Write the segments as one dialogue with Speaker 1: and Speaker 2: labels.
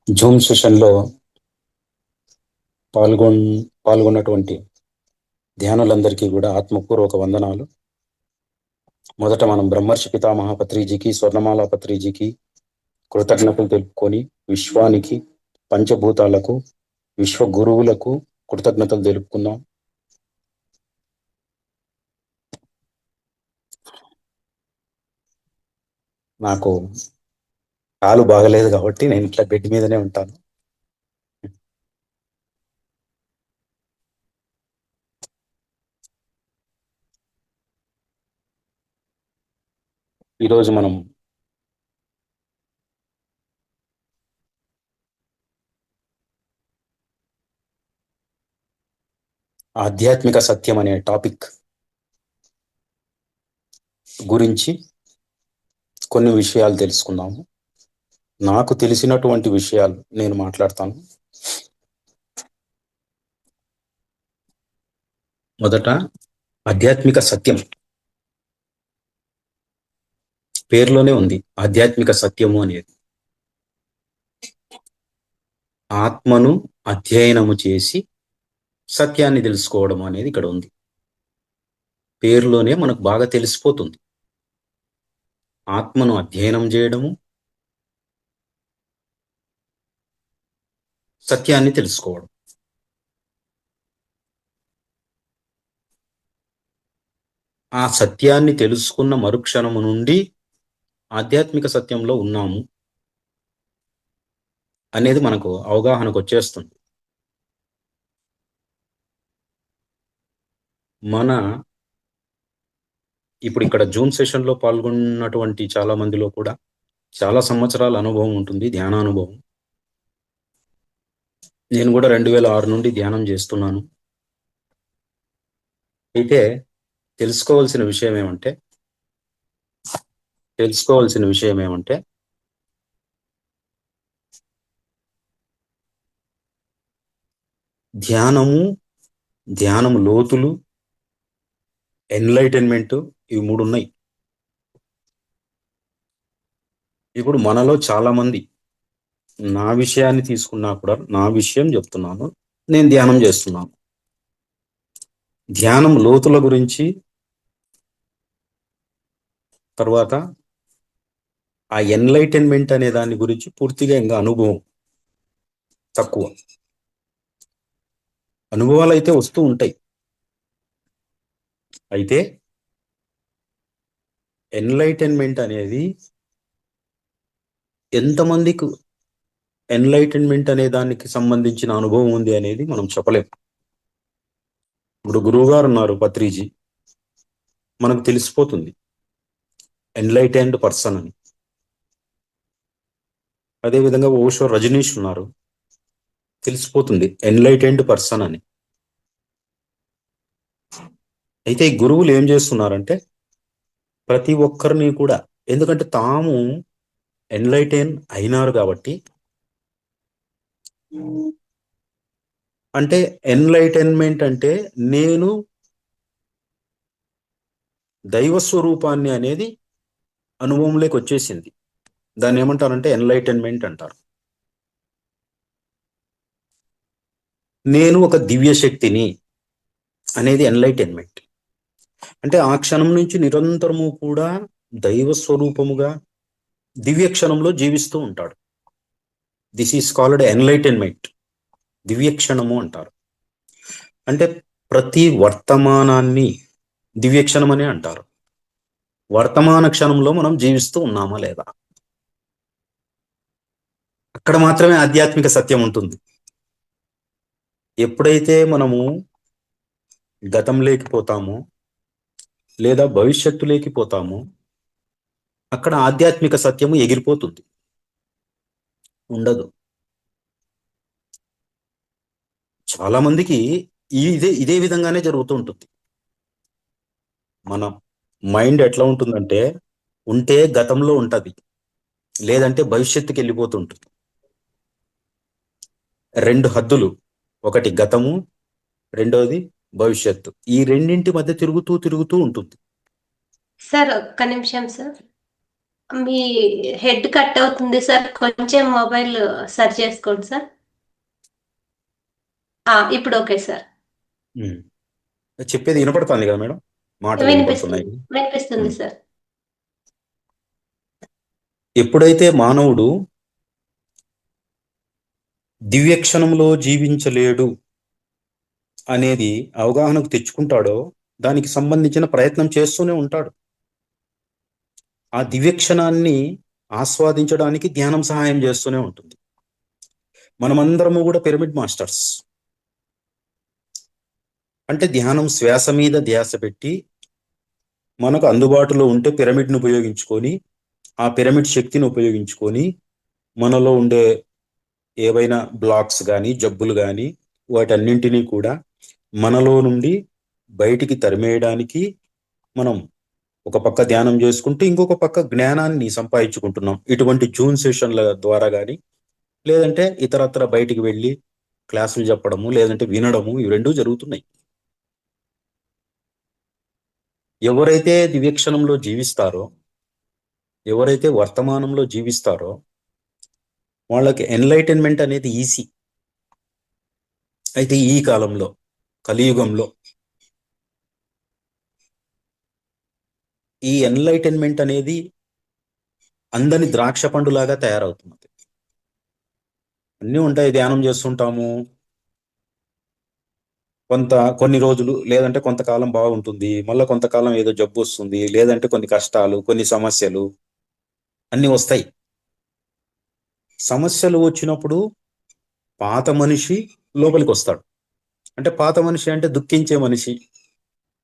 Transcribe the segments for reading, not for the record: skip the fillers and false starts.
Speaker 1: Zoom సెషన్లో పాల్గొన్నటువంటి ధ్యానులందరికీ కూడా ఆత్మపూర్వక వందనాలు. మొదట మనం బ్రహ్మర్షి పితామహ పత్రిజీకి, స్వర్ణమాల పత్రిజీకి కృతజ్ఞతలు తెలుపుకొని, విశ్వానికి, పంచభూతాలకు, విశ్వ గురువులకు కృతజ్ఞతలు తెలుపుకుందాం. నాకు కాలు బాగలేదు కాబట్టి నేను ఇట్లా బెడ్ మీదనే ఉంటాను. ఈరోజు మనం ఆధ్యాత్మిక సత్యం అనే టాపిక్ గురించి కొన్ని విషయాలు తెలుసుకుందాము. నాకు తెలిసినటువంటి విషయాలు నేను మాట్లాడతాను. మొదట ఆధ్యాత్మిక సత్యం పేరులోనే ఉంది, ఆధ్యాత్మిక సత్యము అనేది. ఆత్మను అధ్యయనము చేసి సత్యాన్ని తెలుసుకోవడం అనేది ఇక్కడ ఉంది. పేరులోనే మనకు బాగా తెలిసిపోతుంది. ఆత్మను అధ్యయనం చేయడము, సత్యాన్ని తెలుసుకోవడం. ఆ సత్యాన్ని తెలుసుకున్న మరుక్షణము నుండి ఆధ్యాత్మిక సత్యంలో ఉన్నాము అనేది మనకు అవగాహనకు వచ్చేస్తుంది. ఇప్పుడు ఇక్కడ జూమ్ సెషన్లో పాల్గొన్నటువంటి చాలా మందిలో కూడా చాలా సంవత్సరాల అనుభవం ఉంటుంది, ధ్యానానుభవం. నేను కూడా 2006 నుండి ధ్యానం చేస్తున్నాను. అయితే తెలుసుకోవాల్సిన విషయం ఏమంటే ధ్యానము లోతులు, ఎన్లైటన్మెంట్, ఇవి 3 ఉన్నాయి. ఇప్పుడు మనలో చాలా మంది, నా విషయాన్ని తీసుకున్నా కూడా, నా విషయం చెప్తున్నాను, నేను ధ్యానం చేస్తున్నాను. ధ్యానం లోతుల గురించి, తర్వాత ఆ ఎన్లైటన్మెంట్ అనే దాని గురించి పూర్తిగా ఇంకా అనుభవం తక్కువ. అనుభవాలు అయితే వస్తూ ఉంటాయి. అయితే ఎన్లైటన్మెంట్ అనేది ఎంతమందికి ఎన్లైటన్మెంట్ అనే దానికి సంబంధించిన అనుభవం ఉంది అనేది మనం చెప్పలేం. ఇప్పుడు గురువు గారు ఉన్నారు పత్రిజీ, మనకు తెలిసిపోతుంది ఎన్లైటెండ్ పర్సన్ అని. అదేవిధంగా ఓషో రజనీష్ ఉన్నారు, తెలిసిపోతుంది ఎన్లైటెండ్ పర్సన్ అని. అయితే ఈ గురువులు ఏం చేస్తున్నారంటే ప్రతి ఒక్కరిని కూడా, ఎందుకంటే తాము ఎన్లైటెన్ అయినారు కాబట్టి, అంటే ఎన్లైటన్మెంట్ అంటే నేను దైవ స్వరూపాన్ని అనేది అనుభవంలోకి వచ్చేసింది. దాన్ని ఏమంటారంటే ఎన్లైటన్మెంట్ అంటారు. నేను ఒక దివ్య శక్తిని అనేది ఎన్లైటన్మెంట్. అంటే ఆ క్షణం నుంచి నిరంతరము కూడా దైవ స్వరూపముగా దివ్య క్షణంలో జీవిస్తూ ఉంటాడు. దిస్ ఈస్ కాల్డ్ ఎన్లైటన్మెంట్, దివ్య క్షణము అంటారు. అంటే ప్రతి వర్తమానాన్ని దివ్య క్షణం అని అంటారు. వర్తమాన క్షణంలో మనం జీవిస్తూ ఉన్నామా లేదా, అక్కడ మాత్రమే ఆధ్యాత్మిక సత్యం ఉంటుంది. ఎప్పుడైతే మనము గతం లేకపోతామో లేదా భవిష్యత్తు లేకపోతామో అక్కడ ఆధ్యాత్మిక సత్యము ఎగిరిపోతుంది, ఉండదు. చాలా మందికి ఇదే విధంగానే జరుగుతూ ఉంటుంది. మన మైండ్ ఎట్లా ఉంటుందంటే, ఉంటే గతంలో ఉంటది, లేదంటే భవిష్యత్తుకి వెళ్ళిపోతుంటుంది. 2 హద్దులు, ఒకటి గతము, రెండోది భవిష్యత్తు. ఈ రెండింటి మధ్య తిరుగుతూ ఉంటుంది.
Speaker 2: సార్ ఒక్క నిమిషం సార్. మీ హెడ్ కట్ అవుతుంది సార్. కొంచెం మొబైల్ సరి చేసుకోండి సార్. ఇప్పుడు ఓకే సార్.
Speaker 1: ఉమ్. చెప్పేది వినపడుతుంది కదా మేడం? మాటలు వినపడుతున్నాయి.
Speaker 2: వినిపిస్తుంది, వినిపిస్తుంది
Speaker 1: ఉమ్.
Speaker 2: సార్.
Speaker 1: ఎప్పుడైతే మానవుడు దివ్యక్షణంలో జీవించలేడు అనేది అవగాహనకు తెచ్చుకుంటాడో దానికి సంబంధించిన ప్రయత్నం చేస్తూనే ఉంటాడు. ఆ దివ్యక్షణాన్ని ఆస్వాదించడానికి ధ్యానం సహాయం చేస్తూనే ఉంటుంది. మనమందరము కూడా పిరమిడ్ మాస్టర్స్. అంటే ధ్యానం శ్వాస మీద ధ్యాస పెట్టి మనకు అందుబాటులో ఉంటే పిరమిడ్ను ఉపయోగించుకొని ఆ పిరమిడ్ శక్తిని ఉపయోగించుకొని మనలో ఉండే ఏవైనా బ్లాక్స్ కానీ జబ్బులు కానీ వాటన్నింటినీ కూడా మనలో నుండి బయటికి తరిమేయడానికి మనం ఒక పక్క ధ్యానం చేసుకుంటూ ఇంకొక పక్క జ్ఞానాన్ని సంపాదించుకుంటున్నాం. ఇటువంటి జూన్ సెషన్ల ద్వారా కానీ లేదంటే ఇతరత్ర బయటికి వెళ్ళి క్లాసులు చెప్పడము లేదంటే వినడము, ఇవి రెండూ జరుగుతున్నాయి. ఎవరైతే దివ్యక్షణంలో జీవిస్తారో, ఎవరైతే వర్తమానంలో జీవిస్తారో వాళ్ళకి ఎన్లైటన్మెంట్ అనేది ఈజీ. అయితే ఈ కాలంలో కలియుగంలో ఈ ఎన్లైటన్మెంట్ అనేది అందని ద్రాక్ష పండులాగా తయారవుతున్నది. అన్నీ ఉంటాయి, ధ్యానం చేస్తుంటాము, కొన్ని రోజులు లేదంటే కొంతకాలం బాగుంటుంది, మళ్ళీ కొంతకాలం ఏదో జబ్బు వస్తుంది, లేదంటే కొన్ని కష్టాలు కొన్ని సమస్యలు అన్నీ వస్తాయి. సమస్యలు వచ్చినప్పుడు పాత మనిషి లోపలికి వస్తాడు. అంటే పాత మనిషి అంటే దుఃఖించే మనిషి,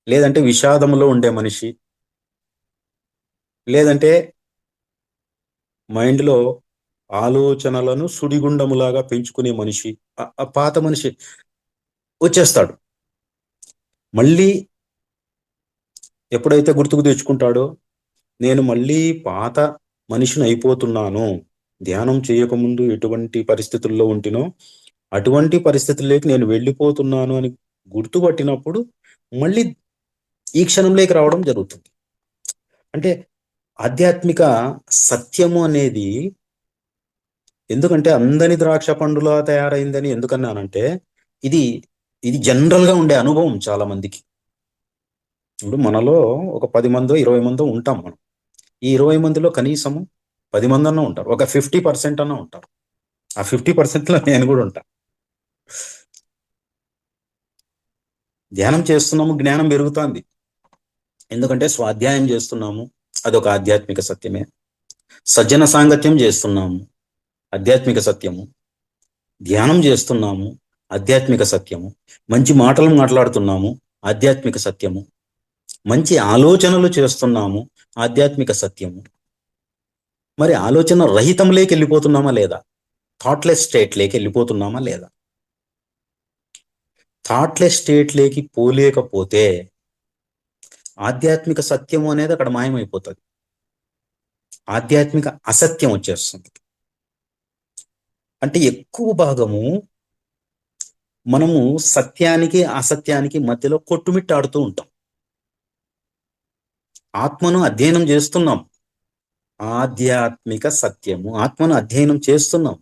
Speaker 1: లేదంటే విషాదంలో ఉండే మనిషి, లేదంటే మైండ్లో ఆలోచనలను సుడిగుండములాగా పెంచుకునే మనిషి, ఆ పాత మనిషి వచ్చేస్తాడు. మళ్ళీ ఎప్పుడైతే గుర్తుకు తెచ్చుకుంటాడో నేను మళ్ళీ పాత మనిషిని అయిపోతున్నాను, ధ్యానం చేయకముందు ఎటువంటి పరిస్థితుల్లో ఉంటినో అటువంటి పరిస్థితుల్లోకి నేను వెళ్ళిపోతున్నాను అని గుర్తుపట్టినప్పుడు మళ్ళీ ఈ క్షణంలోకి రావడం జరుగుతుంది. అంటే ఆధ్యాత్మిక సత్యము అనేది ఎందుకంటే అందని ద్రాక్ష పండులా తయారైందని ఎందుకన్నానంటే ఇది ఇది జనరల్ గా ఉండే అనుభవం చాలా మందికి. ఇప్పుడు మనలో ఒక 10 మందో 20 మందో ఉంటాం మనం. ఈ 20 మందిలో కనీసం 10 మంది అన్నా ఉంటారు, ఒక 50% అన్నా ఉంటారు. ఆ 50% లో నేను కూడా ఉంటా. ధ్యానం చేస్తున్నాము, జ్ఞానం పెరుగుతుంది. ఎందుకంటే స్వాధ్యాయం చేస్తున్నాము, అదొక ఆధ్యాత్మిక సత్యమే. సజ్జన సాంగత్యం చేస్తున్నాము, ఆధ్యాత్మిక సత్యము. ధ్యానం చేస్తున్నాము, ఆధ్యాత్మిక సత్యము. మంచి మాటలు మాట్లాడుతున్నాము, ఆధ్యాత్మిక సత్యము. మంచి ఆలోచనలు చేస్తున్నాము, ఆధ్యాత్మిక సత్యము. మరి ఆలోచన రహితంలోకి వెళ్ళిపోతున్నామా లేదా? థాట్లెస్ స్టేట్లోకి వెళ్ళిపోతున్నామా లేదా? థాట్లెస్ స్టేట్లోకి పోలేకపోతే ఆధ్యాత్మిక సత్యము అనేది అక్కడ మాయమైపోతుంది, ఆధ్యాత్మిక అసత్యం వచ్చేస్తుంది. అంటే ఎక్కువ భాగము మనము సత్యానికి అసత్యానికి మధ్యలో కొట్టుమిట్టాడుతూ ఉంటాం. ఆత్మను అధ్యయనం చేస్తున్నాం, ఆధ్యాత్మిక సత్యము ఆత్మను అధ్యయనం చేస్తున్నాం,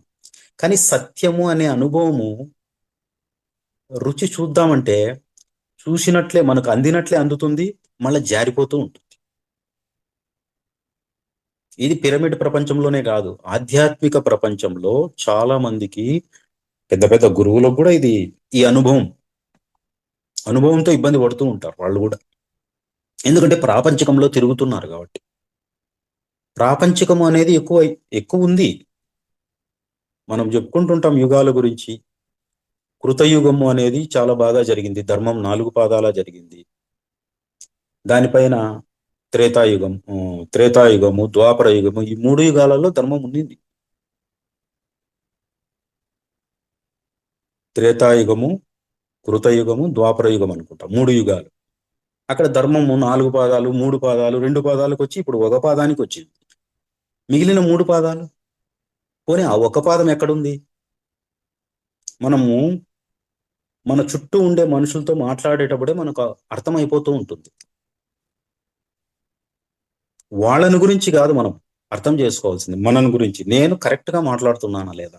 Speaker 1: కానీ సత్యము అనే అనుభవము రుచి చూద్దామంటే చూసినట్లే మనకు అందినట్లే అందుతుంది, మళ్ళీ జారిపోతూ ఉంటుంది. ఇది పిరమిడ్ ప్రపంచంలోనే కాదు, ఆధ్యాత్మిక ప్రపంచంలో చాలా మందికి పెద్ద పెద్ద గురువులకు కూడా ఇది ఈ అనుభవంతో ఇబ్బంది పడుతూ ఉంటారు వాళ్ళు కూడా. ఎందుకంటే ప్రాపంచికంలో తిరుగుతున్నారు కాబట్టి. ప్రాపంచికము అనేది ఎక్కువ ఎక్కువ ఉంది. మనం చెప్పుకుంటుంటాం యుగాల గురించి. కృతయుగము అనేది చాలా బాగా జరిగింది, ధర్మం 4 పాదాల జరిగింది. దానిపైన త్రేతాయుగము ద్వాపర యుగము, ఈ 3 యుగాలలో ధర్మం ఉండింది. త్రేతాయుగము, కృతయుగము, ద్వాపర యుగం అనుకుంటా, 3 యుగాలు. అక్కడ ధర్మము 4 పాదాలు, 3 పాదాలు, 2 పాదాలకు వచ్చి ఇప్పుడు ఒక పాదానికి వచ్చింది. మిగిలిన 3 పాదాలు పోనీ ఆ ఒక పాదం ఎక్కడుంది? మనము మన చుట్టూ ఉండే మనుషులతో మాట్లాడేటప్పుడే మనకు అర్థమైపోతూ ఉంటుంది. వాళ్ళని గురించి కాదు మనం అర్థం చేసుకోవాల్సింది మనని గురించి. నేను కరెక్ట్ గా మాట్లాడుతున్నానా లేదా?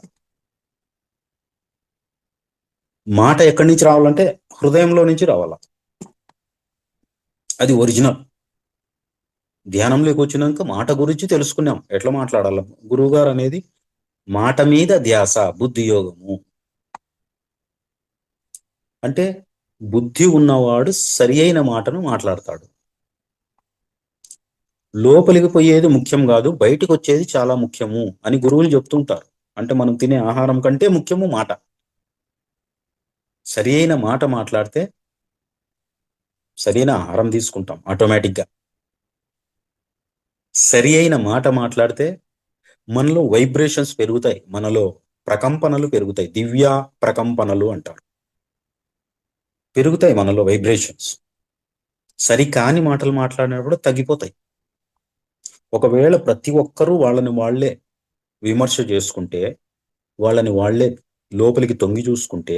Speaker 1: మాట ఎక్కడి నుంచి రావాలంటే హృదయంలో నుంచి రావాలా. అది ఒరిజినల్. ధ్యానంలోకి వచ్చినాక మాట గురించి తెలుసుకున్నాం, ఎట్లా మాట్లాడాల. గురువు గారు అనేది మాట మీద ధ్యాస, బుద్ధి యోగము. అంటే బుద్ధి ఉన్నవాడు సరి అయిన మాటను మాట్లాడతాడు. లోపలికి పోయేది ముఖ్యం కాదు, బయటికి వచ్చేది చాలా ముఖ్యము అని గురువులు చెప్తుంటారు. అంటే మనం తినే ఆహారం కంటే ముఖ్యము మాట. సరి అయిన మాట మాట్లాడితే సరైన ఆహారం తీసుకుంటాం ఆటోమేటిక్గా. సరి అయిన మాట మాట్లాడితే మనలో వైబ్రేషన్స్ పెరుగుతాయి, మనలో ప్రకంపనలు పెరుగుతాయి. దివ్య ప్రకంపనలు అంటారు, పెరుగుతాయి మనలో వైబ్రేషన్స్. సరికాని మాటలు మాట్లాడినప్పుడు తగ్గిపోతాయి. ఒకవేళ ప్రతి ఒక్కరూ వాళ్ళని వాళ్ళే విమర్శ చేసుకుంటే, వాళ్ళని వాళ్ళే లోపలికి తొంగి చూసుకుంటే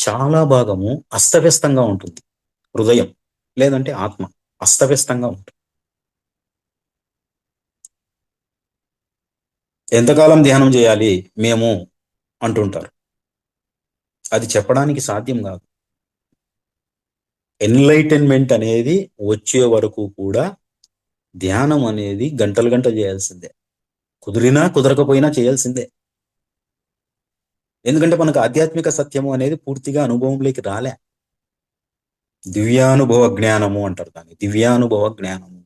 Speaker 1: చాలా భాగము అస్తవ్యస్తంగా ఉంటుంది. హృదయం లేదంటే ఆత్మ అస్తవ్యస్తంగా ఉంటుంది. ఎంతకాలం ధ్యానం చేయాలి మేము అంటుంటారు. అది చెప్పడానికి సాధ్యం కాదు. ఎన్లైటన్మెంట్ అనేది వచ్చే వరకు కూడా ధ్యానం అనేది గంటలు గంటలు చేయాల్సిందే, కుదిరినా కుదరకపోయినా చేయాల్సిందే. ఎందుకంటే మనకు ఆధ్యాత్మిక సత్యము అనేది పూర్తిగా అనుభవంలోకి రాలే. దివ్యానుభవ జ్ఞానము అంటారు దాన్ని, దివ్యానుభవ జ్ఞానము.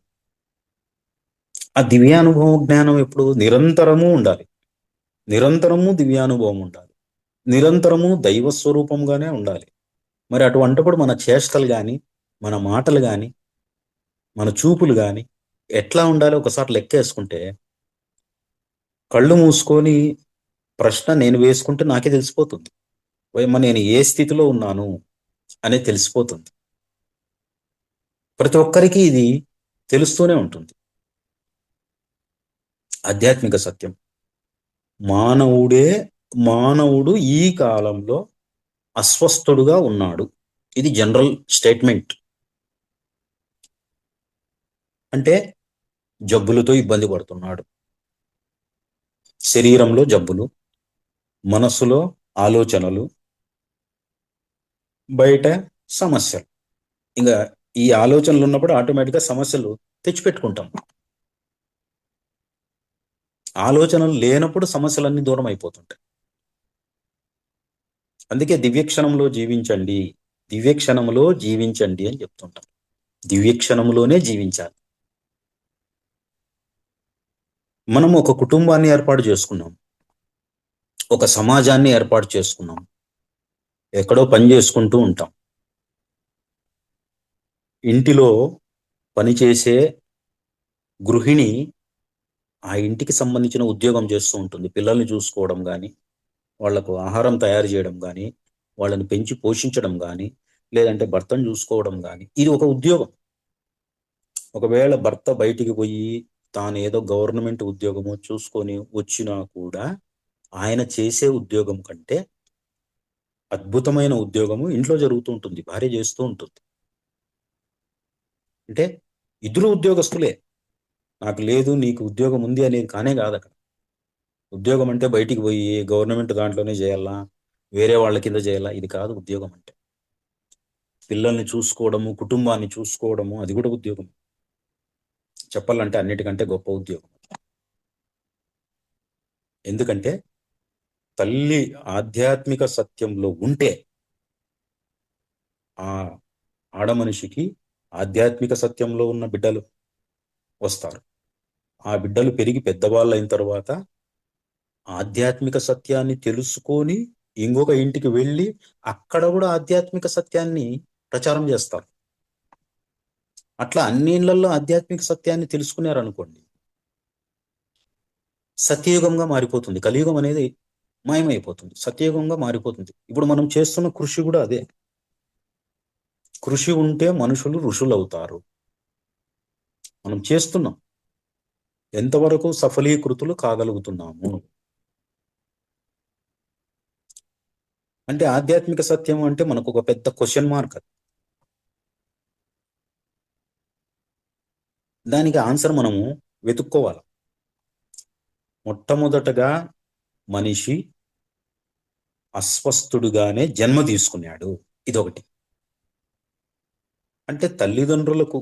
Speaker 1: ఆ దివ్యానుభవ జ్ఞానం ఎప్పుడు నిరంతరము ఉండాలి, నిరంతరము దివ్యానుభవం ఉండాలి, నిరంతరము దైవ స్వరూపంగానే ఉండాలి. మరి అటువంటిప్పుడు మన చేష్టలు కానీ, మన మాటలు కానీ, మన చూపులు కానీ ఎట్లా ఉండాలి ఒకసారి లెక్కేసుకుంటే, కళ్ళు మూసుకొని ప్రశ్న నేను వేసుకుంటే నాకే తెలిసిపోతుంది, నేను ఏ స్థితిలో ఉన్నాను అనేది తెలిసిపోతుంది. ప్రతి ఒక్కరికి ఇది తెలుస్తూనే ఉంటుంది. ఆధ్యాత్మిక సత్యం మానవుడు ఈ కాలంలో అస్వస్థుడుగా ఉన్నాడు. ఇది జనరల్ స్టేట్మెంట్. అంటే జబ్బులతో ఇబ్బంది పడుతున్నాడు. శరీరంలో జబ్బులు, మనస్సులో ఆలోచనలు, బయట సమస్యలు. ఇంకా ఈ ఆలోచనలు ఉన్నప్పుడు ఆటోమేటిక్గా సమస్యలు తెచ్చిపెట్టుకుంటాం. ఆలోచనలు లేనప్పుడు సమస్యలన్నీ దూరం అయిపోతుంటాయి. అందుకే దివ్యక్షణంలో జీవించండి, దివ్యక్షణంలో జీవించండి అని చెప్తుంటాం. దివ్యక్షణంలోనే జీవించాలి. మనం ఒక కుటుంబాన్ని ఏర్పాటు చేసుకున్నాం, ఒక సమాజాన్ని ఏర్పాటు చేసుకున్నాం, ఎక్కడో పని చేసుకుంటూ ఉంటాం. ఇంటిలో పనిచేసే గృహిణి ఆ ఇంటికి సంబంధించిన ఉద్యోగం చేస్తూ ఉంటుంది. పిల్లల్ని చూసుకోవడం కానీ, వాళ్లకు ఆహారం తయారు చేయడం కానీ, వాళ్ళని పెంచి పోషించడం కానీ, లేదంటే భర్తను చూసుకోవడం కానీ, ఇది ఒక ఉద్యోగం. ఒకవేళ భర్త బయటికి పోయి తాను ఏదో గవర్నమెంట్ ఉద్యోగము చూసుకొని వచ్చినా కూడా ఆయన చేసే ఉద్యోగం కంటే అద్భుతమైన ఉద్యోగము ఇంట్లో జరుగుతూ ఉంటుంది, భార్య చేస్తూ ఉంటుంది. అంటే ఇద్దరు ఉద్యోగస్తులే. నాకు లేదు నీకు ఉద్యోగం ఉంది అనేది కానే కాదు అక్కడ. ఉద్యోగం అంటే బయటికి పోయి గవర్నమెంట్ దాంట్లోనే చేయాలా, వేరే వాళ్ళ కింద చేయాలా, ఇది కాదు ఉద్యోగం అంటే. పిల్లల్ని చూసుకోవడము, కుటుంబాన్ని చూసుకోవడము, అది కూడా ఉద్యోగం. చెప్పాలంటే అన్నిటికంటే గొప్ప ఉద్యోగం. ఎందుకంటే తల్లి ఆధ్యాత్మిక సత్యంలో ఉంటే ఆ ఆడమనిషికి ఆధ్యాత్మిక సత్యంలో ఉన్న బిడ్డలు వస్తారు. ఆ బిడ్డలు పెరిగి పెద్దవాళ్ళు అయిన తర్వాత ఆధ్యాత్మిక సత్యాన్ని తెలుసుకొని ఇంకొక ఇంటికి వెళ్ళి అక్కడ కూడా ఆధ్యాత్మిక సత్యాన్ని ప్రచారం చేస్తారు. అట్లా అన్ని ఇళ్లలో ఆధ్యాత్మిక సత్యాన్ని తెలుసుకున్నారనుకోండి, సత్యయుగంగా మారిపోతుంది. కలియుగం అనేది మాయమైపోతుంది, సత్యయుగంగా మారిపోతుంది. ఇప్పుడు మనం చేస్తున్న కృషి కూడా అదే. కృషి ఉంటే మనుషులు ఋషులు అవుతారు. మనం చేస్తున్నాం, ఎంతవరకు సఫలీకృతులు కాగలుగుతున్నాము అంటే ఆధ్యాత్మిక సత్యం అంటే మనకు ఒక పెద్ద క్వశ్చన్ మార్క్. దానికి ఆన్సర్ మనము వెతుక్కోవాలి. మొట్టమొదటగా మనిషి అస్వస్థుడుగానే జన్మ తీసుకున్నాడు. ఇదొకటి. అంటే తల్లిదండ్రులకు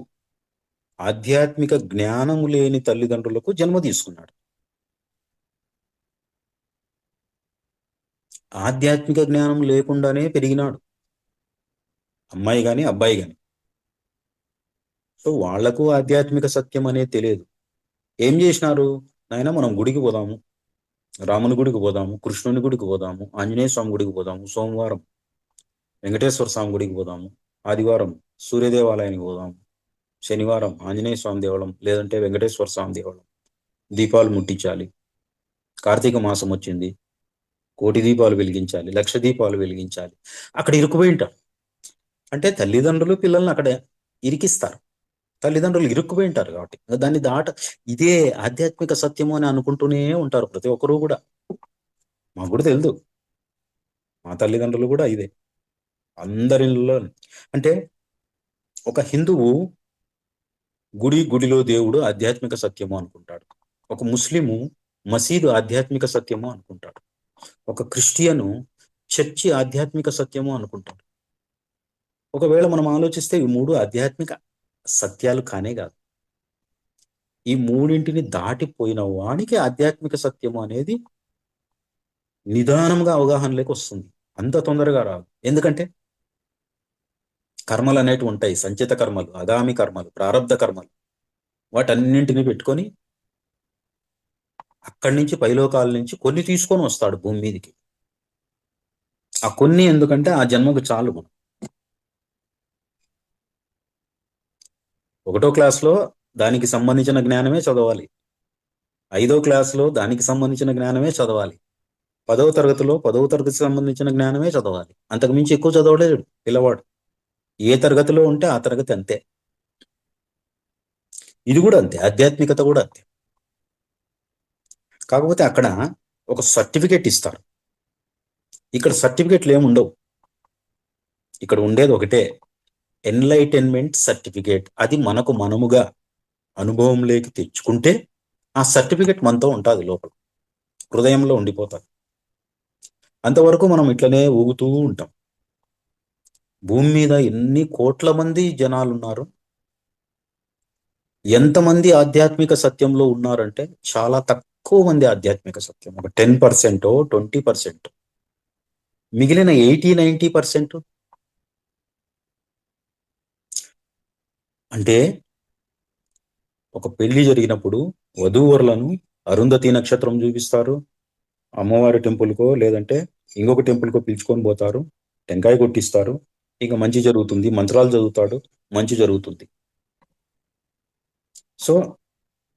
Speaker 1: ఆధ్యాత్మిక జ్ఞానము లేని తల్లిదండ్రులకు జన్మ తీసుకున్నాడు. ఆధ్యాత్మిక జ్ఞానం లేకుండానే పెరిగినాడు అమ్మాయి గాని అబ్బాయి గాని. సో వాళ్లకు ఆధ్యాత్మిక సత్యం అనేది తెలియదు. ఏం చేసినారు? నాయన మనం గుడికి పోదాము, రాముని గుడికి పోదాము, కృష్ణుని గుడికి పోదాము, ఆంజనేయ స్వామి గుడికి పోదాము, సోమవారం వెంకటేశ్వర స్వామి గుడికి పోదాము, ఆదివారం సూర్యదేవాలయానికి పోదాము, శనివారం ఆంజనేయ స్వామి దేవాలయం లేదంటే వెంకటేశ్వర స్వామి దేవాలయం, దీపాలు ముట్టించాలి, కార్తీక మాసం వచ్చింది, కోటి దీపాలు వెలిగించాలి, లక్ష దీపాలు వెలిగించాలి. అక్కడ ఇరుక్కుపోయి ఉంటారు. అంటే తల్లిదండ్రులు పిల్లల్ని అక్కడ ఇరికిస్తారు. తల్లిదండ్రులు ఇరుక్కుపోయి ఉంటారు కాబట్టి దాన్ని ఇదే ఆధ్యాత్మిక సత్యము అని అనుకుంటూనే ఉంటారు ప్రతి ఒక్కరూ కూడా. మాకు కూడా తెలుసు, మా తల్లిదండ్రులు కూడా ఇదే అందరిలో. అంటే ఒక హిందువు గుడిలో దేవుడు ఆధ్యాత్మిక సత్యము అనుకుంటాడు. ఒక ముస్లిము మసీదు ఆధ్యాత్మిక సత్యము అనుకుంటాడు. ఒక క్రిస్టియను చర్చి ఆధ్యాత్మిక సత్యము అనుకుంటాడు. ఒకవేళ మనం ఆలోచిస్తే ఈ మూడు ఆధ్యాత్మిక సత్యాలు కానే కాదు. ఈ మూడింటిని దాటిపోయిన వానికి ఆధ్యాత్మిక సత్యము అనేది నిదానంగా అవగాహనలోకి వస్తుంది. అంత తొందరగా రాదు. ఎందుకంటే కర్మలు అనేటివి ఉంటాయి. సంచిత కర్మలు, ఆగామి కర్మలు, ప్రారబ్ధ కర్మలు. వాటన్నింటినీ పెట్టుకొని అక్కడి నుంచి పైలోకాల నుంచి కొన్ని తీసుకొని వస్తాడు భూమి మీదకి. ఆ కొన్ని ఎందుకంటే ఆ జన్మకు చాలు. మనం 1వ క్లాస్లో దానికి సంబంధించిన జ్ఞానమే చదవాలి, 5వ క్లాసులో దానికి సంబంధించిన జ్ఞానమే చదవాలి, 10వ తరగతిలో 10వ తరగతికి సంబంధించిన జ్ఞానమే చదవాలి. అంతకుమించి ఎక్కువ చదవలేడు పిల్లవాడు. ఏ తరగతిలో ఉంటే ఆ తరగతి అంతే. ఇది కూడా అంతే, ఆధ్యాత్మికత కూడా అంతే. కాకపోతే అక్కడ ఒక సర్టిఫికేట్ ఇస్తారు, ఇక్కడ సర్టిఫికేట్లు ఏముండవు. ఇక్కడ ఉండేది ఒకటే, ఎన్లైటన్మెంట్ సర్టిఫికేట్. అది మనకు మనముగా అనుభవంలోకి తెచ్చుకుంటే ఆ సర్టిఫికేట్ మనతో ఉంటుంది, లోపల హృదయంలో ఉండిపోతుంది. అంతవరకు మనం ఇట్లనే ఊగుతూ ఉంటాం. భూమి మీద ఎన్ని కోట్ల మంది జనాలు ఉన్నారు, ఎంతమంది ఆధ్యాత్మిక సత్యంలో ఉన్నారంటే చాలా తక్కువ మంది ఆధ్యాత్మిక సత్యం. ఒక 10%, 20%. మిగిలిన 80-90% అంటే ఒక పెళ్లి జరిగినప్పుడు వధూవరులను అరుంధతి నక్షత్రం చూపిస్తారు, అమ్మవారి టెంపుల్కో లేదంటే ఇంకొక టెంపుల్కో పిలుచుకొని పోతారు, టెంకాయ కొట్టిస్తారు, ఇక మంచి జరుగుతుంది, మంత్రాలు చదువుతాడు, మంచి జరుగుతుంది. సో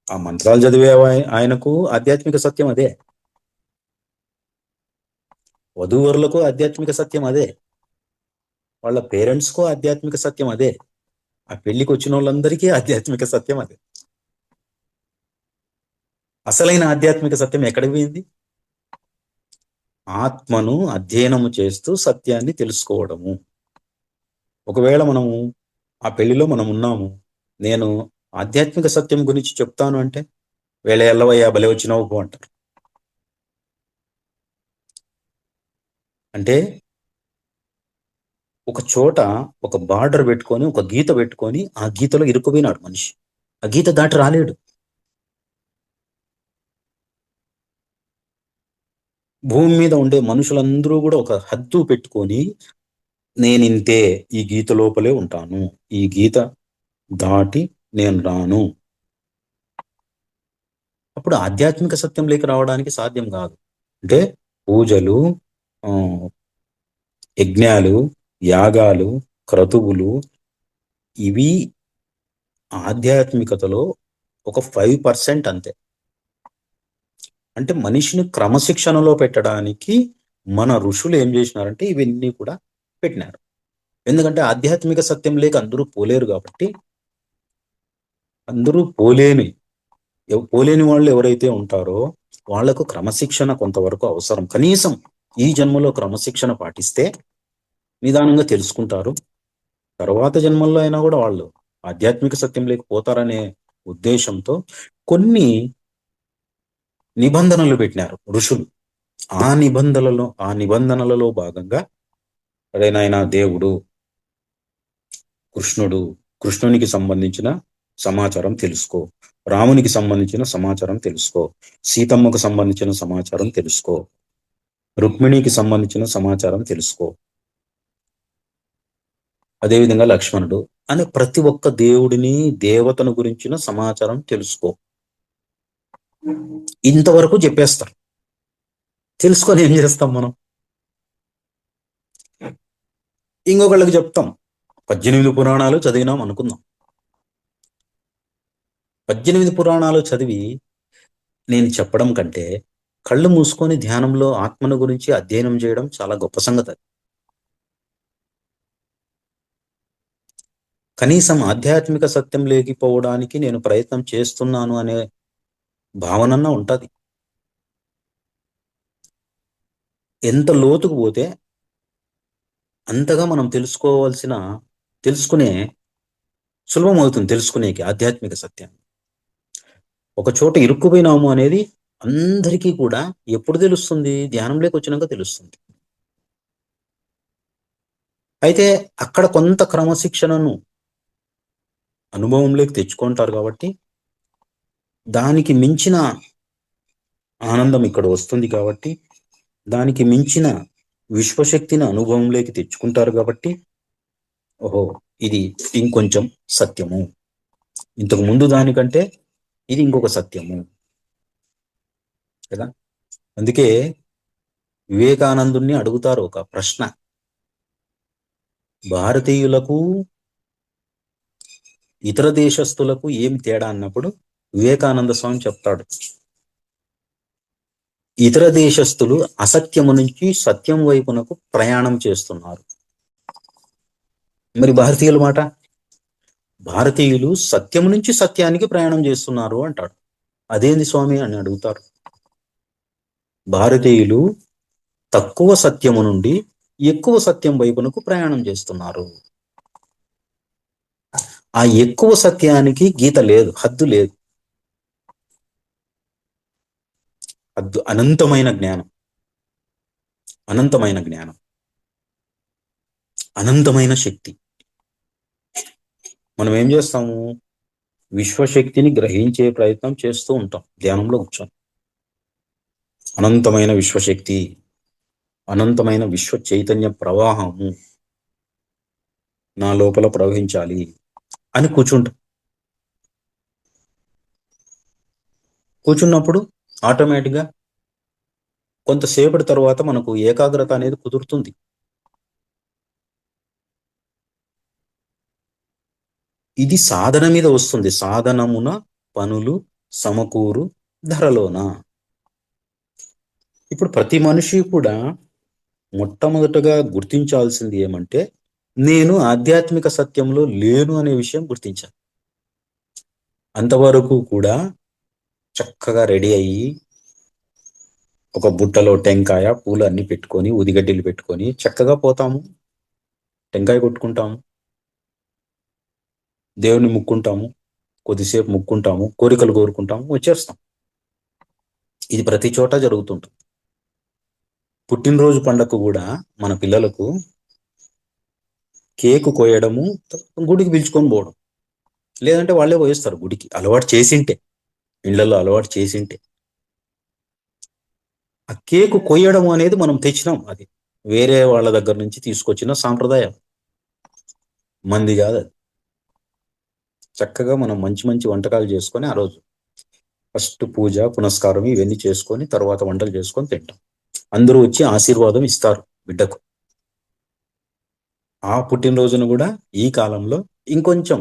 Speaker 1: ఆ మంత్రాలు చదివే ఆయనకు ఆధ్యాత్మిక సత్యం అదే, వధూవరులకు ఆధ్యాత్మిక సత్యం అదే, వాళ్ళ పేరెంట్స్కు ఆధ్యాత్మిక సత్యం అదే, ఆ పెళ్లికి వచ్చిన వాళ్ళందరికీ ఆధ్యాత్మిక సత్యం అదే. అసలైన ఆధ్యాత్మిక సత్యం ఎక్కడికి పోయింది? ఆత్మను అధ్యయనము చేస్తూ సత్యాన్ని తెలుసుకోవడము. ఒకవేళ మనము ఆ పెళ్లిలో మనం ఉన్నాము, నేను ఆధ్యాత్మిక సత్యం గురించి చెప్తాను అంటే వేళ ఎల్లవయ్యా బలే వచ్చినావు పో అంటారు. అంటే ఒక చోట ఒక బార్డర్ పెట్టుకొని ఒక గీత పెట్టుకొని ఆ గీతలో ఇరుక్కుపోయినాడు మనిషి, ఆ గీత దాటి రాలేడు. భూమి మీద ఉండే మనుషులందరూ కూడా ఒక హద్దు పెట్టుకొని నేనింతే, ఈ గీత లోపలే ఉంటాను, ఈ గీత దాటి నేను రాను. అప్పుడు ఆధ్యాత్మిక సత్యంలోకి రావడానికి సాధ్యం కాదు. అంటే పూజలు, యజ్ఞాలు, యాగాలు, క్రతువులు ఇవి ఆధ్యాత్మికతలో ఒక 5% అంతే. అంటే మనిషిని క్రమశిక్షణలో పెట్టడానికి మన ఋషులు ఏం చేసినారంటే ఇవన్నీ కూడా పెట్టినారు. ఎందుకంటే ఆధ్యాత్మిక సత్యం లేక అందరూ పోలేరు కాబట్టి, అందరూ పోలేని వాళ్ళు ఎవరైతే ఉంటారో వాళ్లకు క్రమశిక్షణ కొంతవరకు అవసరం. కనీసం ఈ జన్మలో క్రమశిక్షణ పాటిస్తే నిదానంగా తెలుసుకుంటారు, తర్వాత జన్మల్లో అయినా కూడా వాళ్ళు ఆధ్యాత్మిక సత్యం లేకపోతారనే ఉద్దేశంతో కొన్ని నిబంధనలు పెట్టినారు ఋషులు. ఆ నిబంధనలలో భాగంగా అదే నాయన దేవుడు, కృష్ణునికి సంబంధించిన సమాచారం తెలుసుకో, రామునికి సంబంధించిన సమాచారం తెలుసుకో, సీతమ్మకు సంబంధించిన సమాచారం తెలుసుకో, రుక్మిణికి సంబంధించిన సమాచారం తెలుసుకో, అదేవిధంగా లక్ష్మణుడు అని ప్రతి ఒక్క దేవుడిని, దేవతను గురించిన సమాచారం తెలుసుకో. ఇంతవరకు చెప్పేస్తారు. తెలుసుకొని ఏం చేస్తాం మనం? ఇంకొకళ్ళకి చెప్తాం. 18 పురాణాలు చదివినాం అనుకుందాం. 18 పురాణాలు చదివి నేను చెప్పడం కంటే కళ్ళు మూసుకొని ధ్యానంలో ఆత్మను గురించి అధ్యయనం చేయడం చాలా గొప్ప సంగతి. కనీసం ఆధ్యాత్మిక సత్యం లేకపోవడానికి నేను ప్రయత్నం చేస్తున్నాను అనే భావనన్న ఉంటుంది. ఎంత లోతుకు పోతే అంతగా మనం తెలుసుకునే సులభం అవుతుంది. తెలుసుకునేకి ఆధ్యాత్మిక సత్యాన్ని. ఒక చోట ఇరుక్కుపోయినాము అనేది అందరికీ కూడా ఎప్పుడు తెలుస్తుంది? ధ్యానంలోకి వచ్చినాక తెలుస్తుంది. అయితే అక్కడ కొంత క్రమశిక్షణను అనుభవంలోకి తెచ్చుకుంటారు కాబట్టి దానికి మించిన ఆనందం ఇక్కడ వస్తుంది. కాబట్టి దానికి మించిన విశ్వశక్తిని అనుభవంలోకి తెచ్చుకుంటారు. కాబట్టి ఓహో, ఇది ఇంకొంచెం సత్యము, ఇంతకు ముందు దానికంటే ఇది ఇంకొక సత్యము కదా. అందుకే వివేకానందుణ్ణి అడుగుతారు ఒక ప్రశ్న, భారతీయులకు ఇతర దేశస్తులకు ఏం తేడా అన్నప్పుడు వివేకానంద స్వామి చెప్తాడు, ఇతర దేశస్తులు అసత్యము నుంచి సత్యం వైపునకు ప్రయాణం చేస్తున్నారు. మరి భారతీయుల మాట, భారతీయులు సత్యము నుంచి సత్యానికి ప్రయాణం చేస్తున్నారు అంటాడు. అదేంది స్వామి అని అడుగుతారు. భారతీయులు తక్కువ సత్యము నుండి ఎక్కువ సత్యం వైపునకు ప్రయాణం చేస్తున్నారు. ఆ ఎక్కువ సత్యానికి గీత లేదు, హద్దు లేదు. అనంతమైన జ్ఞానం, అనంతమైన జ్ఞానం, అనంతమైన శక్తి. మనం ఏం చేస్తాము? విశ్వశక్తిని గ్రహించే ప్రయత్నం చేస్తూ ఉంటాం ధ్యానంలో కూర్చొని. అనంతమైన విశ్వశక్తి, అనంతమైన విశ్వ చైతన్య ప్రవాహము నా లోపల ప్రవహించాలి అని కూర్చున్నప్పుడు ఆటోమేటిక్గా కొంతసేపటి తర్వాత మనకు ఏకాగ్రత అనేది కుదురుతుంది. ఇది సాధన మీద వస్తుంది. సాధనమున పనులు సమకూరు ధరలోన. ఇప్పుడు ప్రతి మనిషి కూడా మొట్టమొదటగా గుర్తించాల్సింది ఏమంటే, నేను ఆధ్యాత్మిక సత్యంలో లేను అనే విషయం గుర్తించాను. అంతవరకు కూడా చక్కగా రెడీ అయ్యి ఒక బుట్టలో టెంకాయ పూలు అన్ని పెట్టుకొని, ఉదిగడ్డలు పెట్టుకొని చక్కగా పోతాము, టెంకాయ కొట్టుకుంటాము, దేవుని ముక్కుంటాము, కొద్దిసేపు ముక్కుంటాము, కోరికలు కోరుకుంటాము, వచ్చేస్తాం. ఇది ప్రతి చోట జరుగుతుంటుంది. పుట్టినరోజు పండగకు కూడా మన పిల్లలకు కేకు కోయడము, గుడికి పిలుచుకొని పోవడం, లేదంటే వాళ్ళే పోయేస్తారు గుడికి, అలవాటు చేసింటే, ఇళ్లలో అలవాటు చేసింటే. ఆ కేకు కొయ్యడం అనేది మనం తెచ్చినాం, అది వేరే వాళ్ళ దగ్గర నుంచి తీసుకొచ్చిన సాంప్రదాయం, మంది కాదు అది. చక్కగా మనం మంచి మంచి వంటకాలు చేసుకొని ఆ రోజు ఫస్ట్ పూజ పునస్కారం ఇవన్నీ చేసుకొని తర్వాత వంటలు చేసుకొని తింటాం. అందరూ వచ్చి ఆశీర్వాదం ఇస్తారు బిడ్డకు. ఆ పుట్టినరోజును కూడా ఈ కాలంలో ఇంకొంచెం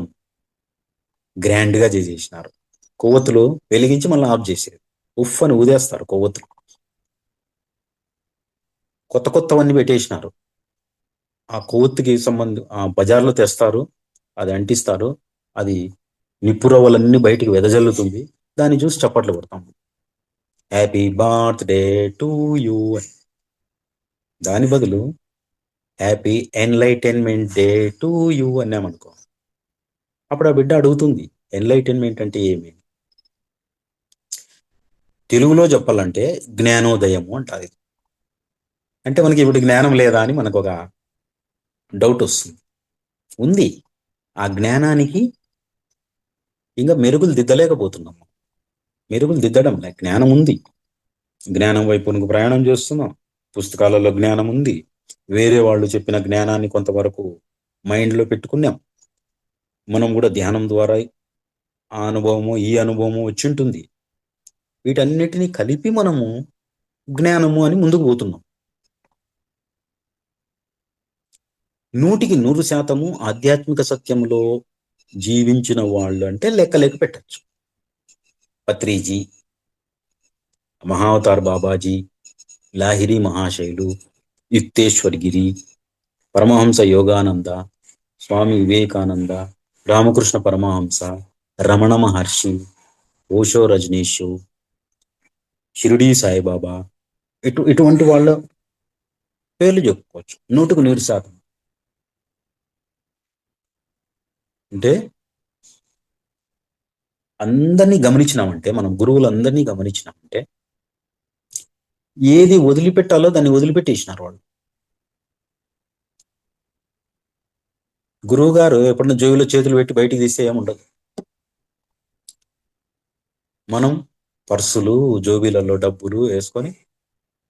Speaker 1: గ్రాండ్ గా చేసేసినారు. కొవ్వొత్తులు వెలిగించి మళ్ళీ ఆఫ్ చేసేది, ఉఫ్ అని ఊదేస్తారు కొవ్వొత్తులు, కొత్త కొత్తవన్నీ పెట్టేసినారు. ఆ కొవ్వొత్తికి బజార్లో తెస్తారు, అది అంటిస్తారు, అది నిప్పురవ్వలన్నీ బయటికి వెదజల్లుతుంది, దాన్ని చూసి చప్పట్లు కొడతాం, హ్యాపీ బర్త్డే టు యూ. దాని బదులు happy enlightenment day to you అన్నామనుకో, అప్పుడు ఆ బిడ్డ అడుగుతుంది ఎన్లైటైన్మెంట్ అంటే ఏమి. తెలుగులో చెప్పాలంటే జ్ఞానోదయము అంటారు. అంటే మనకి ఇప్పుడు జ్ఞానం లేదా అని మనకు ఒక డౌట్ వస్తుంది. ఉంది. ఆ జ్ఞానానికి ఇంకా మెరుగులు దిద్దలేకపోతున్నాం. మెరుగులు దిద్దడం లే, జ్ఞానం ఉంది. జ్ఞానం వైపునకు ప్రయాణం చేస్తున్నాం. పుస్తకాలలో జ్ఞానం ఉంది. వేరే వాళ్ళు చెప్పిన జ్ఞానాన్ని కొంతవరకు మైండ్లో పెట్టుకున్నాం. మనం కూడా ధ్యానం ద్వారా ఆ అనుభవము ఈ అనుభవము వచ్చి ఉంటుంది. వీటన్నిటినీ కలిపి మనము జ్ఞానము అని ముందుకు పోతున్నాం. 100% ఆధ్యాత్మిక సత్యంలో జీవించిన వాళ్ళు అంటే లెక్క పెట్టచ్చు. పత్రిజీ, మహావతార్ బాబాజీ, లాహిరి మహాశైలు, యుక్తేశ్వర్ గిరి, పరమహంస యోగానంద, స్వామి వివేకానంద, రామకృష్ణ పరమహంస, రమణ మహర్షి, ఓషో రజనీషు, షిరిడి సాయిబాబా, ఇటువంటి వాళ్ళ పేర్లు చెప్పుకోవచ్చు. 100% అంటే అందరినీ గమనించినామంటే, మనం గురువులందరినీ గమనించినామంటే ఏది వదిలిపెట్టాలో దాన్ని వదిలిపెట్టేసినారు వాళ్ళు. గురువు గారు ఎప్పుడన్నా జోబిలో చేతులు పెట్టి బయటికి తీస్తే ఏముండదు. మనం పర్సులు జోబీలలో డబ్బులు వేసుకొని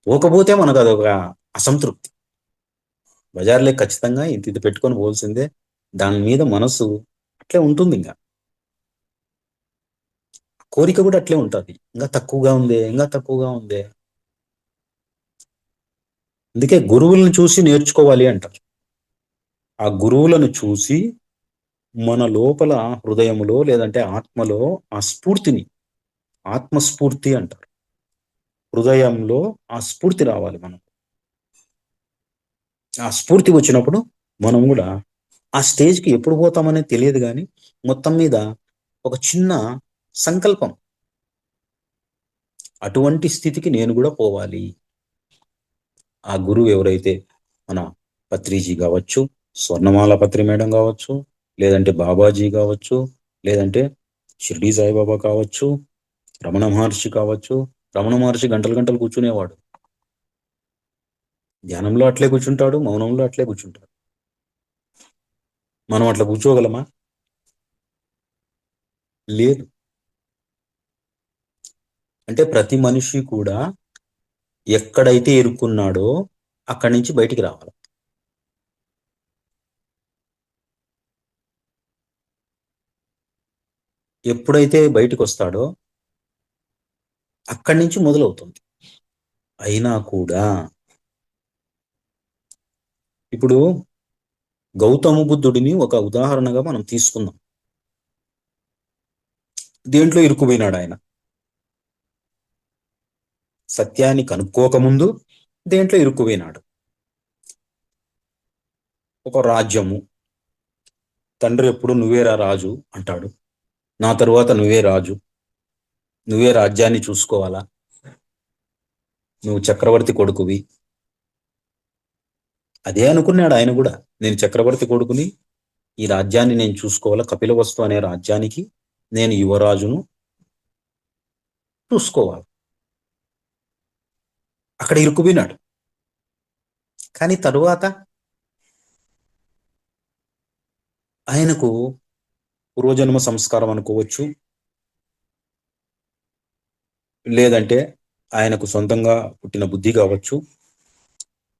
Speaker 1: పోకపోతే మనకు అదొక అసంతృప్తి. బజార్లో ఖచ్చితంగా ఇంత ఇది పెట్టుకొని పోల్సిందే. దాని మీద మనసు అట్లే ఉంటుంది. ఇంకా కోరిక కూడా అట్లే ఉంటుంది. ఇంకా తక్కువగా ఉందే, ఇంకా తక్కువగా ఉందే. అందుకే గురువులను చూసి నేర్చుకోవాలి అంటారు. ఆ గురువులను చూసి మన లోపల హృదయములో లేదంటే ఆత్మలో ఆ స్ఫూర్తిని, ఆత్మస్ఫూర్తి అంటారు, హృదయంలో ఆ స్ఫూర్తి రావాలి. మనం ఆ స్ఫూర్తి వచ్చినప్పుడు మనం కూడా ఆ స్టేజ్కి ఎప్పుడు పోతామనేది తెలియదు, కానీ మొత్తం మీద ఒక చిన్న సంకల్పం, అటువంటి స్థితికి నేను కూడా పోవాలి. ఆ గురువు ఎవరైతే మన పత్రిజీ కావచ్చు, స్వర్ణమాల పత్రి మేడం కావచ్చు, లేదంటే బాబాజీ కావచ్చు, లేదంటే షిర్డీ సాయిబాబా కావచ్చు, రమణ మహర్షి కావచ్చు. రమణ మహర్షి గంటలు గంటలు కూర్చునేవాడు. ధ్యానంలో అట్లే కూర్చుంటాడు, మౌనంలో అట్లే కూర్చుంటాడు. మనం అట్లా కూర్చోగలమా? లేదు. అంటే ప్రతి మనిషి కూడా ఎక్కడైతే ఇరుక్కున్నాడో అక్కడి నుంచి బయటికి రావాలి. ఎప్పుడైతే బయటకు వస్తాడో అక్కడి నుంచి మొదలవుతుంది. అయినా కూడా ఇప్పుడు గౌతమ బుద్ధుడిని ఒక ఉదాహరణగా మనం తీసుకుందాం. దేంట్లో ఇరుక్కుపోయినాడు ఆయన? సత్యాన్ని కనుక్కోకముందు దేంట్లో ఇరుక్కుపోయినాడు? ఒక రాజ్యము. తండ్రి ఎప్పుడు నువ్వేరా రాజు అంటాడు. నా తరువాత నువ్వే రాజు, నువ్వే రాజ్యాన్ని చూసుకోవాలా, నువ్వు చక్రవర్తి కొడుకువి. అదే అనుకున్నాడు ఆయన కూడా. నేను చక్రవర్తి కొడుకుని, ఈ రాజ్యాన్ని నేను చూసుకోవాలా, కపిలవస్తు అనే రాజ్యానికి నేను యువరాజును, చూసుకోవాలి. అక్కడ ఇరుక్కుపోయినాడు. కానీ తరువాత ఆయనకు పూర్వజన్మ సంస్కారం అనుకోవచ్చు, లేదంటే ఆయనకు సొంతంగా పుట్టిన బుద్ధి కావచ్చు,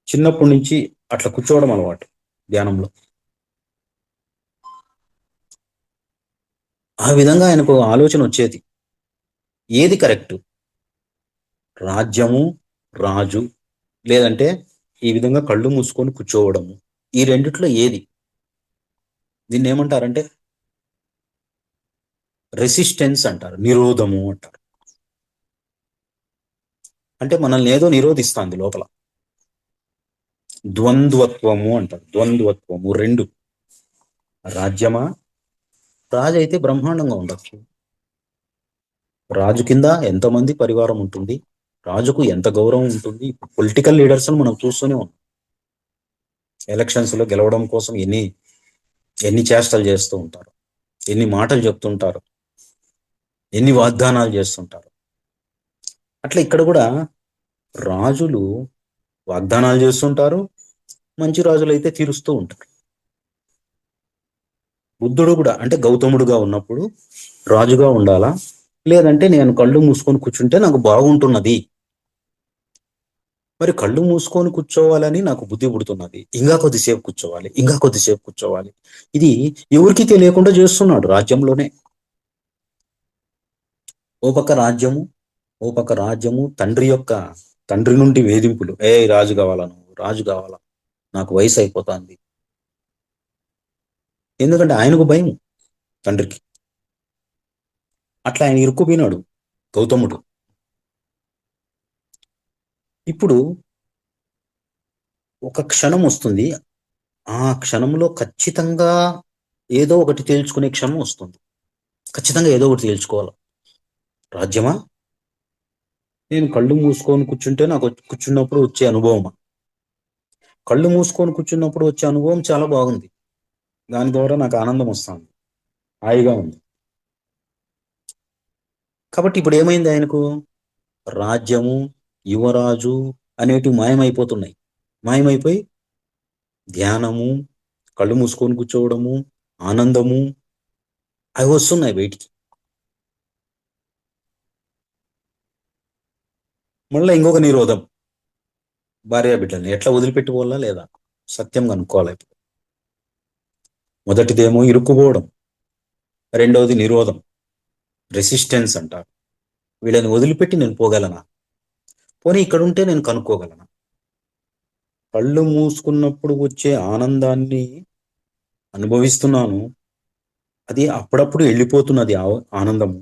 Speaker 1: చిన్నప్పటి నుంచి అట్లా కూర్చోవడం అలవాటు ధ్యానంలో. ఆ విధంగా ఆయనకు ఆలోచన వచ్చేది, ఏది కరెక్ట్, రాజ్యము, రాజు, లేదంటే ఈ విధంగా కళ్ళు మూసుకొని కూర్చోవడము, ఈ రెండిట్లో ఏది? దీన్ని ఏమంటారంటే రెసిస్టెన్స్ అంటారు, నిరోధము అంటారు. అంటే మనల్ని ఏదో నిరోధిస్తుంది లోపల. ద్వంద్వత్వము అంటారు. ద్వంద్వత్వము, రెండు. రాజ్యమా, రాజు అయితే బ్రహ్మాండంగా ఉండొచ్చు. రాజు కింద ఎంతమంది పరివారం ఉంటుంది, రాజుకు ఎంత గౌరవం ఉంటుంది. పొలిటికల్ లీడర్స్ మనం చూస్తూనే ఉన్నాం. ఎలక్షన్స్ లో గెలవడం కోసం ఎన్ని ఎన్ని చేష్టలు చేస్తూ ఉంటారు, ఎన్ని మాటలు చెప్తుంటారు, ఎన్ని వాగ్దానాలు చేస్తుంటారు. అట్లా ఇక్కడ కూడా రాజులు వాగ్దానాలు చేస్తుంటారు, మంచి రాజులు అయితే తీరుస్తూ ఉంటారు. బుద్ధుడు కూడా అంటే గౌతముడుగా ఉన్నప్పుడు రాజుగా ఉండాలా, లేదంటే నేను కళ్ళు మూసుకొని కూర్చుంటే నాకు బాగుంటున్నది, మరి కళ్ళు మూసుకొని కూర్చోవాలని నాకు బుద్ధి పుడుతున్నది, ఇంకా కొద్దిసేపు కూర్చోవాలి, ఇంకా కొద్దిసేపు కూర్చోవాలి, ఇది ఎవరికి తెలియకుండా చేస్తున్నాడు రాజ్యంలోనే. ఓ పక్క రాజ్యము తండ్రి నుండి వేధింపులు, రాజు కావాలా, నువ్వు రాజు కావాలా, నాకు వయసు అయిపోతుంది. ఎందుకంటే ఆయనకు భయం తండ్రికి. అట్లా ఆయన ఇరుక్కుపోయినాడు గౌతముడు. ఇప్పుడు ఒక క్షణం వస్తుంది, ఆ క్షణంలో ఖచ్చితంగా ఏదో ఒకటి తేల్చుకునే క్షణం వస్తుంది. ఖచ్చితంగా ఏదో ఒకటి తేల్చుకోవాలి. రాజ్యమా, నేను కళ్ళు మూసుకొని కూర్చుంటే నాకు కూర్చున్నప్పుడు వచ్చే అనుభవమా? కళ్ళు మూసుకొని కూర్చున్నప్పుడు వచ్చే అనుభవం చాలా బాగుంది, దాని ద్వారా నాకు ఆనందం వస్తుంది, హాయిగా ఉంది. కాబట్టి ఇప్పుడు ఏమైంది ఆయనకు? రాజ్యము, యువరాజు అనేటివి మాయమైపోతున్నాయి. మాయమైపోయి ధ్యానము, కళ్ళు మూసుకొని కూర్చోవడము, ఆనందము, అవి వస్తున్నాయి బయటికి. మళ్ళీ ఇంకొక నిరోధం, భార్య బిడ్డల్ని ఎట్లా వదిలిపెట్టుకోవాలా లేదా, సత్యం కనుక్కోవాలి. ఇప్పుడు మొదటిదేమో ఇరుక్కుపోవడం, రెండవది నిరోధం, రెసిస్టెన్స్ అంటారు. వీళ్ళని వదిలిపెట్టి నేను పోగలనా, పోనీ ఇక్కడ ఉంటే నేను కనుక్కోగలనా? కళ్ళు మూసుకున్నప్పుడు వచ్చే ఆనందాన్ని అనుభవిస్తున్నాను, అది అప్పుడప్పుడు వెళ్ళిపోతున్నది ఆనందము.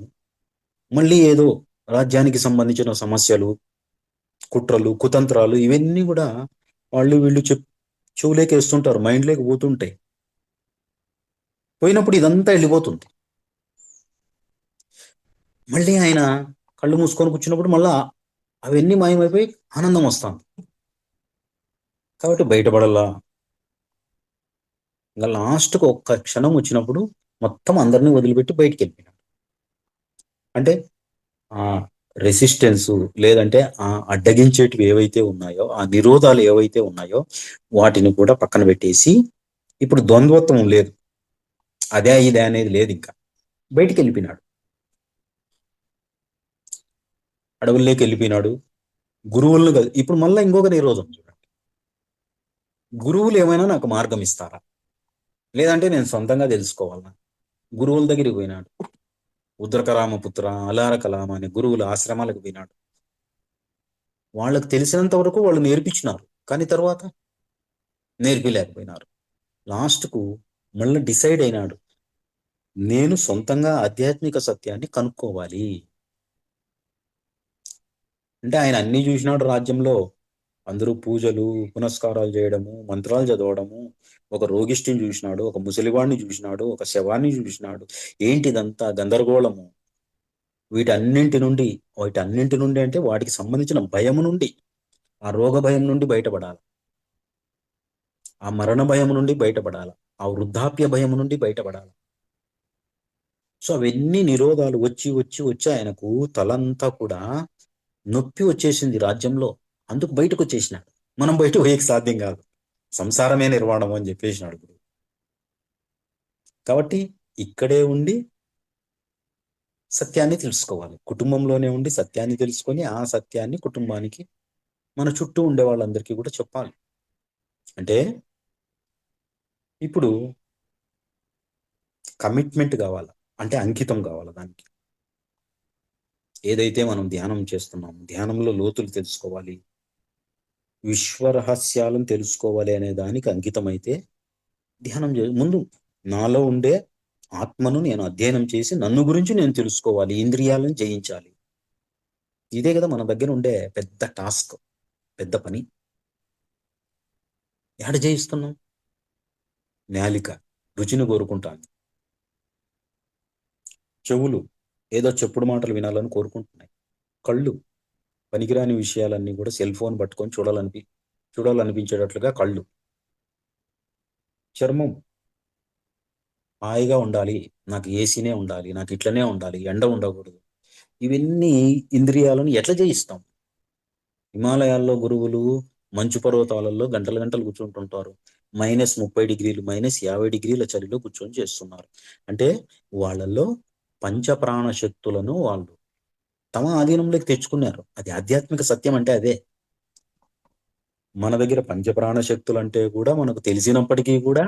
Speaker 1: మళ్ళీ ఏదో రాజ్యానికి సంబంధించిన సమస్యలు, కుట్రలు, కుతంత్రాలు, ఇవన్నీ కూడా వాళ్ళు వీళ్ళు చెవులేకి వేస్తుంటారు, మైండ్లోకి పోతుంటాయి. పోయినప్పుడు ఇదంతా వెళ్ళిపోతుంది. మళ్ళీ ఆయన కళ్ళు మూసుకొని కూర్చున్నప్పుడు మళ్ళా అవన్నీ మాయమైపోయి ఆనందం వస్తుంది. కాబట్టి బయటపడాలా. ఇంకా లాస్ట్కి ఒక్క క్షణం వచ్చినప్పుడు మొత్తం అందరినీ వదిలిపెట్టి బయటికి వెళ్ళిపోయినాడు. అంటే ఆ రెసిస్టెన్స్, లేదంటే ఆ అడ్డగించేటివి ఏవైతే ఉన్నాయో, ఆ నిరోధాలు ఏవైతే ఉన్నాయో వాటిని కూడా పక్కన పెట్టేసి, ఇప్పుడు ద్వంద్వత్వం లేదు, అదే ఇదే అనేది లేదు, ఇంకా బయటికి వెళ్ళిపోయినాడు, అడవుల్లోకి వెళ్ళిపోయినాడు. గురువులను ఇప్పుడు మళ్ళీ ఇంకొక నిరోధం చూడండి, గురువులు ఏమైనా నాకు మార్గం ఇస్తారా, లేదంటే నేను సొంతంగా తెలుసుకోవాలా? గురువుల దగ్గరికి పోయినాడు. ఉద్రకరామపుత్ర, అలార కలామ అనే గురువుల ఆశ్రమాలకు పోయినాడు. వాళ్ళకు తెలిసినంత వరకు వాళ్ళు నేర్పించినారు, కానీ తర్వాత నేర్పిలేకపోయినారు. లాస్ట్కు మళ్ళీ డిసైడ్ అయినాడు, నేను సొంతంగా ఆధ్యాత్మిక సత్యాన్ని కనుక్కోవాలి. అంటే ఆయన అన్ని చూసినాడు రాజ్యంలో, అందరూ పూజలు పునస్కారాలు చేయడము, మంత్రాలు చదవడము, ఒక రోగిష్టిని చూసినాడు, ఒక ముసలివాడిని చూసినాడు, ఒక శవాన్ని చూసినాడు. ఏంటిదంతా గందరగోళము. వీటన్నింటి నుండి అంటే వాటికి సంబంధించిన భయము నుండి, ఆ రోగ భయం నుండి బయటపడాలి, ఆ మరణ భయం నుండి బయటపడాలి, ఆ వృద్ధాప్య భయం నుండి బయటపడాలి. సో అవన్నీ నిరోధాలు వచ్చి వచ్చి వచ్చి ఆయనకు తలంతా కూడా నొప్పి వచ్చేసింది రాజ్యంలో. అందుకు బయటకు వచ్చేసినాడు. మనం బయట పోయేకి సాధ్యం కాదు, సంసారమే నిర్వాణం అని చెప్పేసినాడు గురువు. కాబట్టి ఇక్కడే ఉండి సత్యాన్ని తెలుసుకోవాలి, కుటుంబంలోనే ఉండి సత్యాన్ని తెలుసుకొని ఆ సత్యాన్ని కుటుంబానికి, మన చుట్టూ ఉండే వాళ్ళందరికీ కూడా చెప్పాలి. అంటే ఇప్పుడు కమిట్మెంట్ కావాలా, అంటే అంకితం కావాలా దానికి. ఏదైతే మనం ధ్యానం చేస్తున్నాం, ధ్యానంలో లోతులు తెలుసుకోవాలి, విశ్వరహస్యాలను తెలుసుకోవాలి అనే దానికి అంకితమైతే ధ్యానం ముందు నాలో ఉండే ఆత్మను నేను అధ్యయనం చేసి నన్ను గురించి నేను తెలుసుకోవాలి, ఇంద్రియాలను జయించాలి. ఇదే కదా మన దగ్గర ఉండే పెద్ద టాస్క్, పెద్ద పని. ఎక్కడ జయిస్తున్నాం? నాలిక రుచిని కోరుకుంటాను, చెవులు ఏదో చెప్పుడు మాటలు వినాలని కోరుకుంటున్నాయి, కళ్ళు పనికిరాని విషయాలన్నీ కూడా సెల్ ఫోన్ పట్టుకొని చూడాలనిపించేటట్లుగా కళ్ళు, చర్మం హాయిగా ఉండాలి, నాకు ఏసీనే ఉండాలి, నాకు ఇట్లనే ఉండాలి, ఎండ ఉండకూడదు, ఇవన్నీ ఇంద్రియాలను ఎట్లా జయిస్తాం? హిమాలయాల్లో గురువులు మంచు పర్వతాలలో గంటలు గంటలు కూర్చుంటుంటారు. -30 డిగ్రీలు, -50 డిగ్రీల చలిలో కూర్చొని చేస్తున్నారు. అంటే వాళ్ళల్లో పంచప్రాణ శక్తులను వాళ్ళు తమ ఆధీనంలోకి తెచ్చుకున్నారు. అది ఆధ్యాత్మిక సత్యం అంటే అదే. మన దగ్గర పంచప్రాణ శక్తులు అంటే కూడా మనకు తెలిసినప్పటికీ కూడా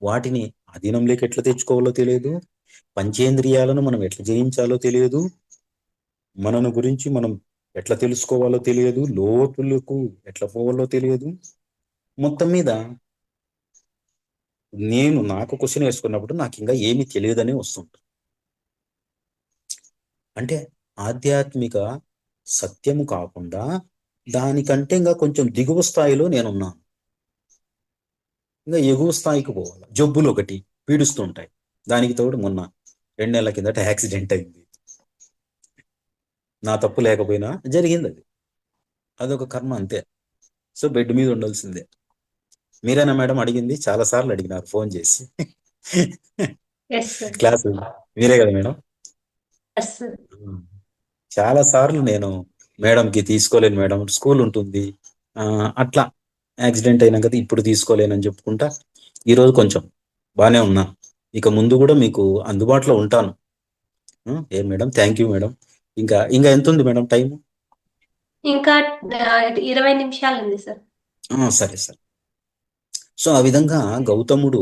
Speaker 1: వాటిని అధీనంలోకి ఎట్లా తెచ్చుకోవాలో తెలియదు. పంచేంద్రియాలను మనం ఎట్లా జయించాలో తెలియదు. మనను గురించి మనం ఎట్లా తెలుసుకోవాలో తెలియదు. లోతులకు ఎట్లా పోవాలో తెలియదు. మొత్తం మీద నాకు క్వశ్చన్ వేసుకున్నప్పుడు నాకు ఇంకా ఏమీ తెలియదని వస్తుంటుంది. అంటే ఆధ్యాత్మిక సత్యము కాకుండా దానికంటే ఇంకా కొంచెం దిగువ స్థాయిలో నేనున్నాను. ఇంకా ఎగువ స్థాయికి పోవాలి. జబ్బులు ఒకటి పీడిస్తుంటాయి. దానికి తోడు మొన్న 2 నెలల కిందట యాక్సిడెంట్ అయింది. నా తప్పు లేకపోయినా జరిగింది అది. అదొక కర్మ అంతే. సో బెడ్ మీద ఉండాల్సిందే. మీరేనా మేడం అడిగింది? చాలా సార్లు అడిగినారు ఫోన్ చేసి.
Speaker 2: Yes sir.
Speaker 1: క్లాసు మీరే కదా మేడం?
Speaker 2: Yes sir.
Speaker 1: చాలా సార్లు నేను మేడంకి తీసుకోలేను మేడం, స్కూల్ ఉంటుంది, అట్లా యాక్సిడెంట్ అయినా కదా ఇప్పుడు తీసుకోలేనని చెప్పుకుంటా ఈరోజు కొంచెం బాగానే ఉన్నా. ఇక ముందు కూడా మీకు అందుబాటులో ఉంటాను. ఏం మేడం? Thank you madam. ఇంకా ఇంకా ఎంత ఉంది మేడం టైం?
Speaker 2: ఇంకా 20 నిమిషాలు ఉంది సార్.
Speaker 1: సరే సరే. సో ఆ విధంగా గౌతముడు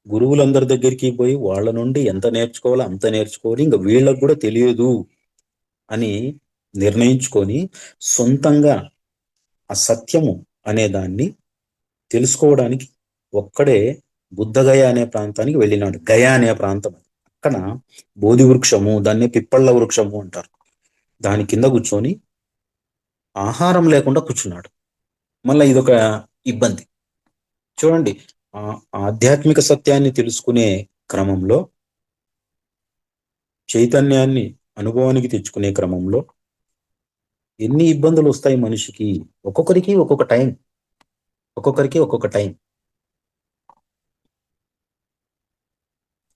Speaker 1: గురువులందరి దగ్గరికి పోయి వాళ్ళ నుండి ఎంత నేర్చుకోవాలో అంత నేర్చుకొని ఇంకా వీళ్ళకు కూడా తెలియదు అని నిర్ణయించుకొని సొంతంగా ఆ సత్యము అనే దాన్ని తెలుసుకోవడానికి ఒక్కడే బుద్ధగయ అనే ప్రాంతానికి వెళ్ళినాడు. గయ అనే ప్రాంతం. అక్కడ బోధి వృక్షము, దాన్ని పిప్పళ్ళ వృక్షము అంటారు. దాని కింద కూర్చొని ఆహారం లేకుండా కూర్చున్నాడు. మళ్ళీ ఇదొక ఇబ్బంది చూడండి. ఆధ్యాత్మిక సత్యాన్ని తెలుసుకునే క్రమంలో, చైతన్యాన్ని అనుభవానికి తెచ్చుకునే క్రమంలో ఎన్ని ఇబ్బందులు వస్తాయి మనిషికి. ఒక్కొక్కరికి ఒక్కొక్క టైం.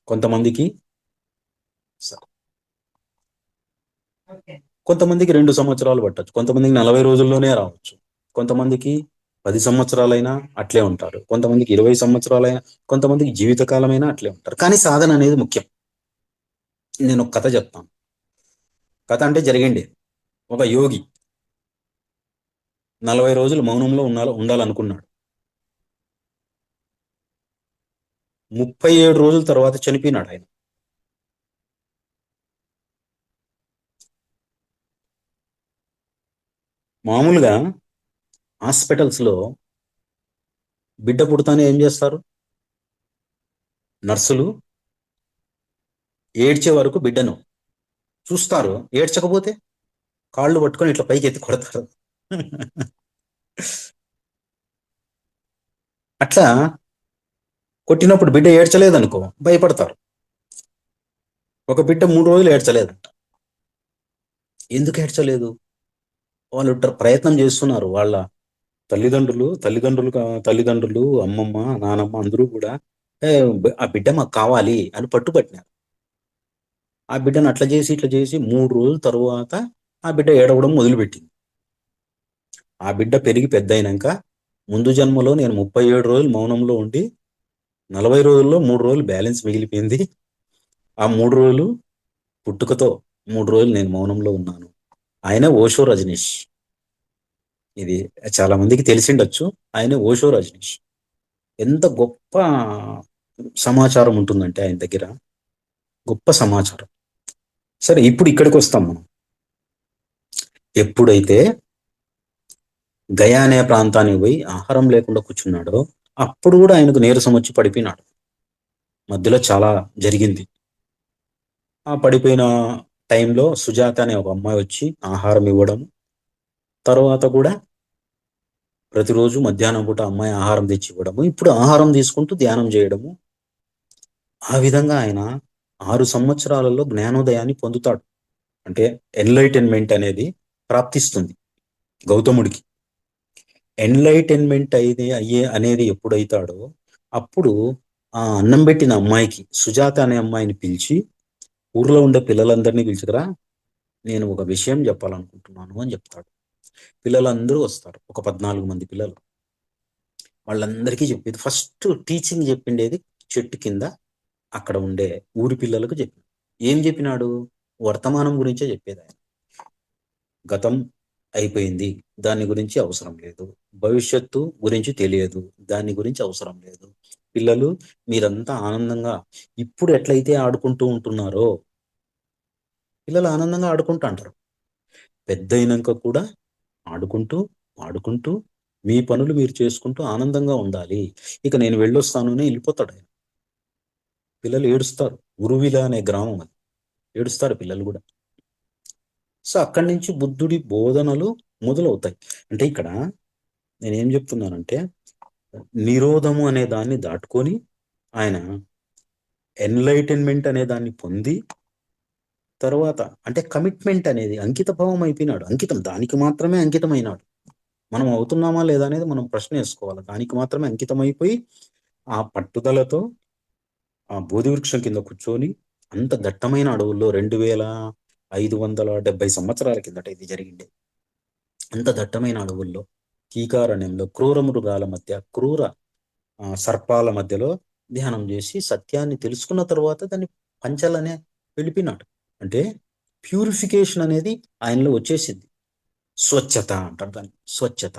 Speaker 1: కొంతమందికి 2 సంవత్సరాలు పట్టచ్చు, కొంతమందికి 40 రోజుల్లోనే రావచ్చు, కొంతమందికి 10 సంవత్సరాలైనా అట్లే ఉంటారు, కొంతమందికి 20 సంవత్సరాలైనా, కొంతమందికి జీవితకాలమైనా అట్లే ఉంటారు. కానీ సాధన అనేది ముఖ్యం. నేను ఒక కథ చెప్తాను. కథ అంటే జరిగింది. ఒక యోగి 40 రోజులు మౌనంలో ఉండాలనుకున్నాడు. 37 రోజుల తర్వాత చనిపోయినాడు ఆయన. మామూలుగా హాస్పిటల్స్లో బిడ్డ పుడతానే ఏం చేస్తారు? నర్సులు ఏడ్చే వరకు బిడ్డను చూస్తారు. ఏడ్చకపోతే కాళ్ళు పట్టుకొని ఇట్లా పైకి ఎత్తి కొడతారు. అట్లా కొట్టినప్పుడు బిడ్డ ఏడ్చలేదనుకో భయపడతారు. ఒక బిడ్డ 3 రోజులు ఏడ్చలేదంట. ఎందుకు ఏడ్చలేదు? వాళ్ళు ప్రయత్నం చేస్తున్నారు. వాళ్ళ తల్లిదండ్రులు, అమ్మమ్మ, నానమ్మ అందరూ కూడా ఆ బిడ్డ మాకు కావాలి అని పట్టుబట్టినారు. ఆ బిడ్డను అట్లా చేసి ఇట్లా చేసి 3 రోజుల తరువాత ఆ బిడ్డ ఏడవడం మొదలుపెట్టింది. ఆ బిడ్డ పెరిగి పెద్ద అయినాక, ముందు జన్మలో నేను 37 రోజులు మౌనంలో ఉండి 40 రోజుల్లో 3 రోజులు బ్యాలెన్స్ మిగిలిపోయింది. ఆ 3 రోజులు పుట్టుకతో 3 రోజులు నేను మౌనంలో ఉన్నాను. ఆయన ఓషో రజనీష్. ఇది చాలా మందికి తెలిసిండొచ్చు. ఆయన ఓషో రజనీష్. ఎంత గొప్ప సమాచారం ఉంటుందంటే ఆయన దగ్గర, గొప్ప సమాచారం. సరే, ఇప్పుడు ఇక్కడికి వస్తాం మనం. ఎప్పుడైతే గయా అనే ప్రాంతానికి పోయి ఆహారం లేకుండా కూర్చున్నాడో అప్పుడు కూడా ఆయనకు నీరసం వచ్చి పడిపోయినాడు. మధ్యలో చాలా జరిగింది. ఆ పడిపోయిన టైంలో సుజాత అనే ఒక అమ్మాయి వచ్చి ఆహారం ఇవ్వడం, తర్వాత కూడా ప్రతిరోజు మధ్యాహ్నం పూట అమ్మాయి ఆహారం తెచ్చి ఇవ్వడము, ఇప్పుడు ఆహారం తీసుకుంటూ ధ్యానం చేయడము. ఆ విధంగా ఆయన 6 సంవత్సరాలలో జ్ఞానోదయాన్ని పొందుతాడు. అంటే ఎన్లైటన్మెంట్ అనేది ప్రాప్తిస్తుంది గౌతముడికి. ఎన్లైటన్మెంట్ అనేది ఎప్పుడైతాడో అప్పుడు ఆ అన్నం పెట్టిన అమ్మాయికి, సుజాత అనే అమ్మాయిని పిలిచి ఊర్లో ఉండే పిల్లలందరినీ పిలుచుకురా, నేను ఒక విషయం చెప్పాలనుకుంటున్నాను అని చెప్తాడు. పిల్లలందరూ వస్తారు, ఒక 14 మంది పిల్లలు. వాళ్ళందరికీ చెప్పేది ఫస్ట్ టీచింగ్ చెప్పిండేది చెట్టు కింద అక్కడ ఉండే ఊరి పిల్లలకు చెప్పి ఏం చెప్పినాడు? వర్తమానం గురించే చెప్పేది ఆయన. గతం అయిపోయింది, దాని గురించి అవసరం లేదు. భవిష్యత్తు గురించి తెలియదు, దాని గురించి అవసరం లేదు. పిల్లలు, మీరంతా ఆనందంగా ఇప్పుడు ఎట్లయితే ఆడుకుంటూ ఉంటున్నారో, పిల్లలు ఆనందంగా ఆడుకుంటూ అంటారు. పెద్ద అయినాక కూడా ఆడుకుంటూ ఆడుకుంటూ మీ పనులు మీరు చేసుకుంటూ ఆనందంగా ఉండాలి. ఇక నేను వెళ్ళొస్తాను అని వెళ్ళిపోతాడు ఆయన. పిల్లలు ఏడుస్తారు. ఉరువిల అనే గ్రామం అది. ఏడుస్తారు పిల్లలు కూడా. సో అక్కడి నుంచి బుద్ధుడి బోధనలు మొదలవుతాయి. అంటే ఇక్కడ నేనేం చెప్తున్నానంటే, నిరోధము అనే దాన్ని దాటుకొని ఆయన ఎన్లైటన్మెంట్ అనే దాన్ని పొంది, తర్వాత అంటే కమిట్మెంట్ అనేది అంకిత భావం అయిపోయినాడు. అంకితం, దానికి మాత్రమే అంకితమైనాడు. మనం అవుతున్నామా లేదా అనేది మనం ప్రశ్న వేసుకోవాలి. దానికి మాత్రమే అంకితమైపోయి ఆ పట్టుదలతో ఆ బోధి వృక్షం కింద కూర్చొని, అంత దట్టమైన అడవుల్లో 2570 సంవత్సరాల కిందట ఇది జరిగింది. అంత దట్టమైన అడవుల్లో, కీకారణ్యంలో, క్రూర మృగాల మధ్య, క్రూర సర్పాల మధ్యలో ధ్యానం చేసి సత్యాన్ని తెలుసుకున్న తర్వాత దాన్ని పంచాలనే వెళ్ళిపోయినాడు. అంటే ప్యూరిఫికేషన్ అనేది ఆయనలో వచ్చేసింది. స్వచ్ఛత అంటారు దాన్ని, స్వచ్ఛత.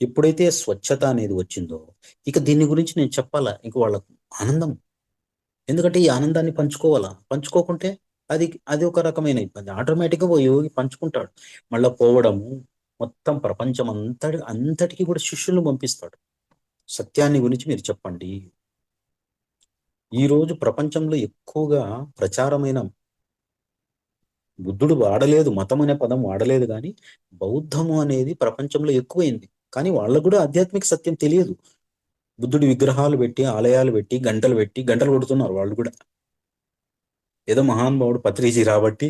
Speaker 1: ఎప్పుడైతే స్వచ్ఛత అనేది వచ్చిందో, ఇక దీని గురించి నేను చెప్పాలా, ఇంక వాళ్ళకు ఆనందం. ఎందుకంటే ఈ ఆనందాన్ని పంచుకోవాలా, పంచుకోకుంటే అది అది ఒక రకమైన ఇబ్బంది. ఆటోమేటిక్గా ఓ యోగి పంచుకుంటాడు. మళ్ళా పోవడము, మొత్తం ప్రపంచం అంతటికి కూడా శిష్యులను పంపిస్తాడు. సత్యాన్ని గురించి మీరు చెప్పండి. ఈ రోజు ప్రపంచంలో ఎక్కువగా ప్రచారమైన, బుద్ధుడు వాడలేదు, మతం అనే పదం వాడలేదు, కానీ బౌద్ధము అనేది ప్రపంచంలో ఎక్కువైంది. కానీ వాళ్ళకు కూడా ఆధ్యాత్మిక సత్యం తెలియదు. బుద్ధుడి విగ్రహాలు పెట్టి, ఆలయాలు పెట్టి, గంటలు కొడుతున్నారు వాళ్ళు కూడా. ఏదో మహానుభావుడు పత్రిజీ రాబట్టి,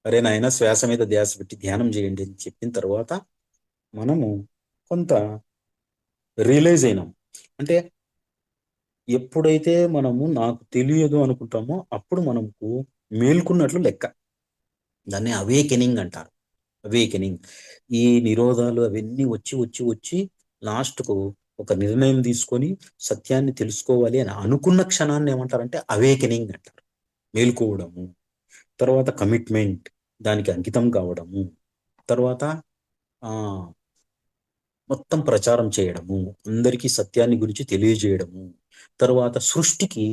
Speaker 1: అరే నాయన శ్వాస మీద ధ్యాస పెట్టి ధ్యానం చేయండి అని చెప్పిన తర్వాత మనము కొంత రియలైజ్ అయినాం. అంటే ఎప్పుడైతే మనము నాకు తెలియదు అనుకుంటామో అప్పుడు మనకు మేల్కున్నట్లు లెక్క. దాన్ని అవేకెనింగ్ అంటారు. అవేకెనింగ్. ఈ నిరోధాలు అవన్నీ వచ్చి వచ్చి వచ్చి లాస్ట్కు ఒక నిర్ణయం తీసుకొని సత్యాన్ని తెలుసుకోవాలి అని అనుకున్న క్షణాన్ని ఏమంటారంటే అవేకెనింగ్ అంటారు. మేల్కోవడము. తర్వాత కమిట్మెంట్, దానికి అంకితం కావడము. తర్వాత ఆ మొత్తం ప్రచారం చేయడము, అందరికీ సత్యాన్ని గురించి తెలియజేయడము. తర్వాత సృష్టికి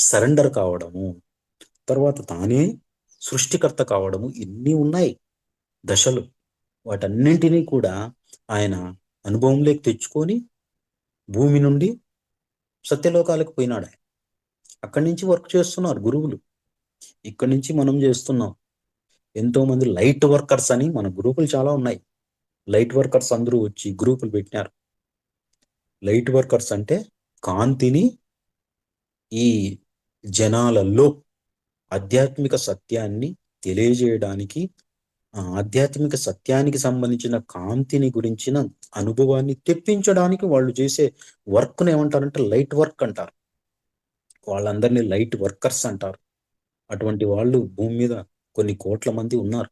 Speaker 1: సరెండర్ కావడము. తర్వాత తానే సృష్టికర్త కావడము. ఇన్ని ఉన్నాయి దశలు. వాటన్నింటినీ కూడా ఆయన అనుభవంలోకి తెచ్చుకొని భూమి నుండి సత్యలోకాలకు పోయినాడు. అక్కడి నుంచి వర్క్ చేస్తున్నారు గురువులు. ఇక్కడి నుంచి మనం చేస్తున్నాం. ఎంతో మంది లైట్ వర్కర్స్ అని మన గ్రూపులు చాలా ఉన్నాయి. లైట్ వర్కర్స్ అందరూ వచ్చి గ్రూపులు పెట్టినారు. లైట్ వర్కర్స్ అంటే కాంతిని ఈ జనాలలో ఆధ్యాత్మిక సత్యాన్ని తెలియజేయడానికి, ఆధ్యాత్మిక సత్యానికి సంబంధించిన కాంతిని గురించిన అనుభవాన్ని తెప్పించడానికి వాళ్ళు చేసే వర్క్ను ఏమంటారంటే లైట్ వర్క్ అంటారు. వాళ్ళందరినీ లైట్ వర్కర్స్ అంటారు. అటువంటి వాళ్ళు భూమి మీద కొన్ని కోట్ల మంది ఉన్నారు.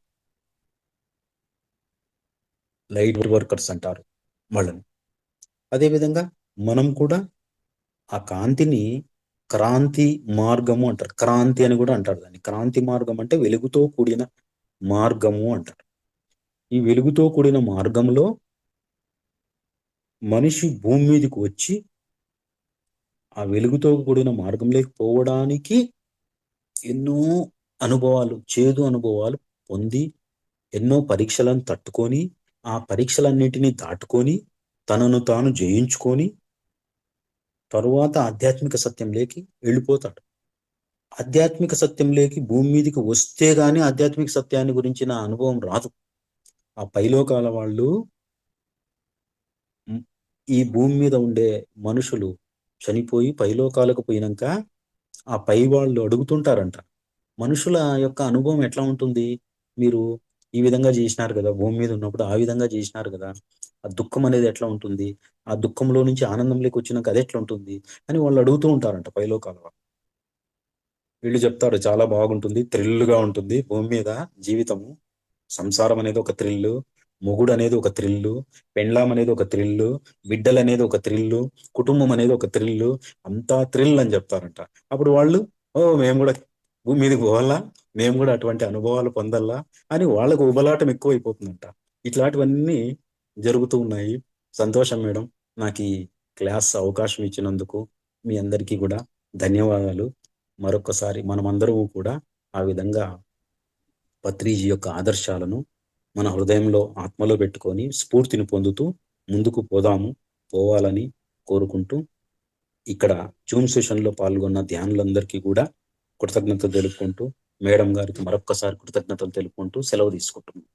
Speaker 1: లైట్ వర్కర్స్ అంటారు వాళ్ళని. అదేవిధంగా మనం కూడా ఆ కాంతిని క్రాంతి మార్గము అంటారు. క్రాంతి అని కూడా అంటారు దాన్ని. క్రాంతి మార్గం అంటే వెలుగుతో కూడిన మార్గము అంటారు. ఈ వెలుగుతో కూడిన మార్గంలో మనిషి భూమి మీదకి వచ్చి ఆ వెలుగుతో కూడిన మార్గంలోకి పోవడానికి ఎన్నో అనుభవాలు, చేదు అనుభవాలు పొంది, ఎన్నో పరీక్షలను తట్టుకొని, ఆ పరీక్షలన్నిటినీ దాటుకొని, తనను తాను జయించుకొని తరువాత ఆధ్యాత్మిక సత్యంలోకి వెళ్ళిపోతాడు. ఆధ్యాత్మిక సత్యంలోకి భూమి మీదకి వస్తే గాని ఆధ్యాత్మిక సత్యాన్ని గురించిన అనుభవం రాదు. ఆ పైలోకాల వాళ్ళు, ఈ భూమి మీద ఉండే మనుషులు చనిపోయి పైలోకాలకు పోయినాక ఆ పై వాళ్ళు అడుగుతుంటారంట, మనుషుల యొక్క అనుభవం ఎట్లా ఉంటుంది, మీరు ఈ విధంగా చేసినారు కదా, భూమి మీద ఉన్నప్పుడు ఆ విధంగా చేసినారు కదా, ఆ దుఃఖం అనేది ఎట్లా ఉంటుంది, ఆ దుఃఖంలో నుంచి ఆనందంలోకి వచ్చినాక అది ఎట్లా ఉంటుంది అని వాళ్ళు అడుగుతూ ఉంటారంట పైలోకాల వాళ్ళు. వీళ్ళు చెప్తారు చాలా బాగుంటుంది, థ్రిల్గా ఉంటుంది భూమి మీద జీవితము. సంసారం అనేది ఒక థ్రిల్లు, మొగుడు అనేది ఒక థ్రిల్లు, పెండ్లాం అనేది ఒక థ్రిల్లు, బిడ్డలు అనేది ఒక థ్రిల్లు, కుటుంబం అనేది ఒక థ్రిల్లు, అంతా థ్రిల్ అని చెప్తారంట. అప్పుడు వాళ్ళు మేము కూడా భూమి మీదకి పోవాలా, మేము కూడా అటువంటి అనుభవాలు పొందాలా అని వాళ్ళకు ఉబలాటం ఎక్కువైపోతుందంట. ఇట్లాంటివన్నీ జరుగుతూ ఉన్నాయి. సంతోషం మేడం, నాకు ఈ క్లాస్ అవకాశం ఇచ్చినందుకు మీ అందరికీ కూడా ధన్యవాదాలు. మరొకసారి మనమందరము కూడా ఆ విధంగా పత్రిజీ యొక్క ఆదర్శాలను మన హృదయంలో ఆత్మలో పెట్టుకొని స్ఫూర్తిని పొందుతూ ముందుకు పోవాలని కోరుకుంటూ, ఇక్కడ జూమ్ సెషన్లో పాల్గొన్న ధ్యానులందరికీ కూడా కృతజ్ఞతలు తెలుపుకుంటూ, మేడం గారికి మరొక్కసారి కృతజ్ఞతలు తెలుపుకుంటూ సెలవు తీసుకుంటున్నాం.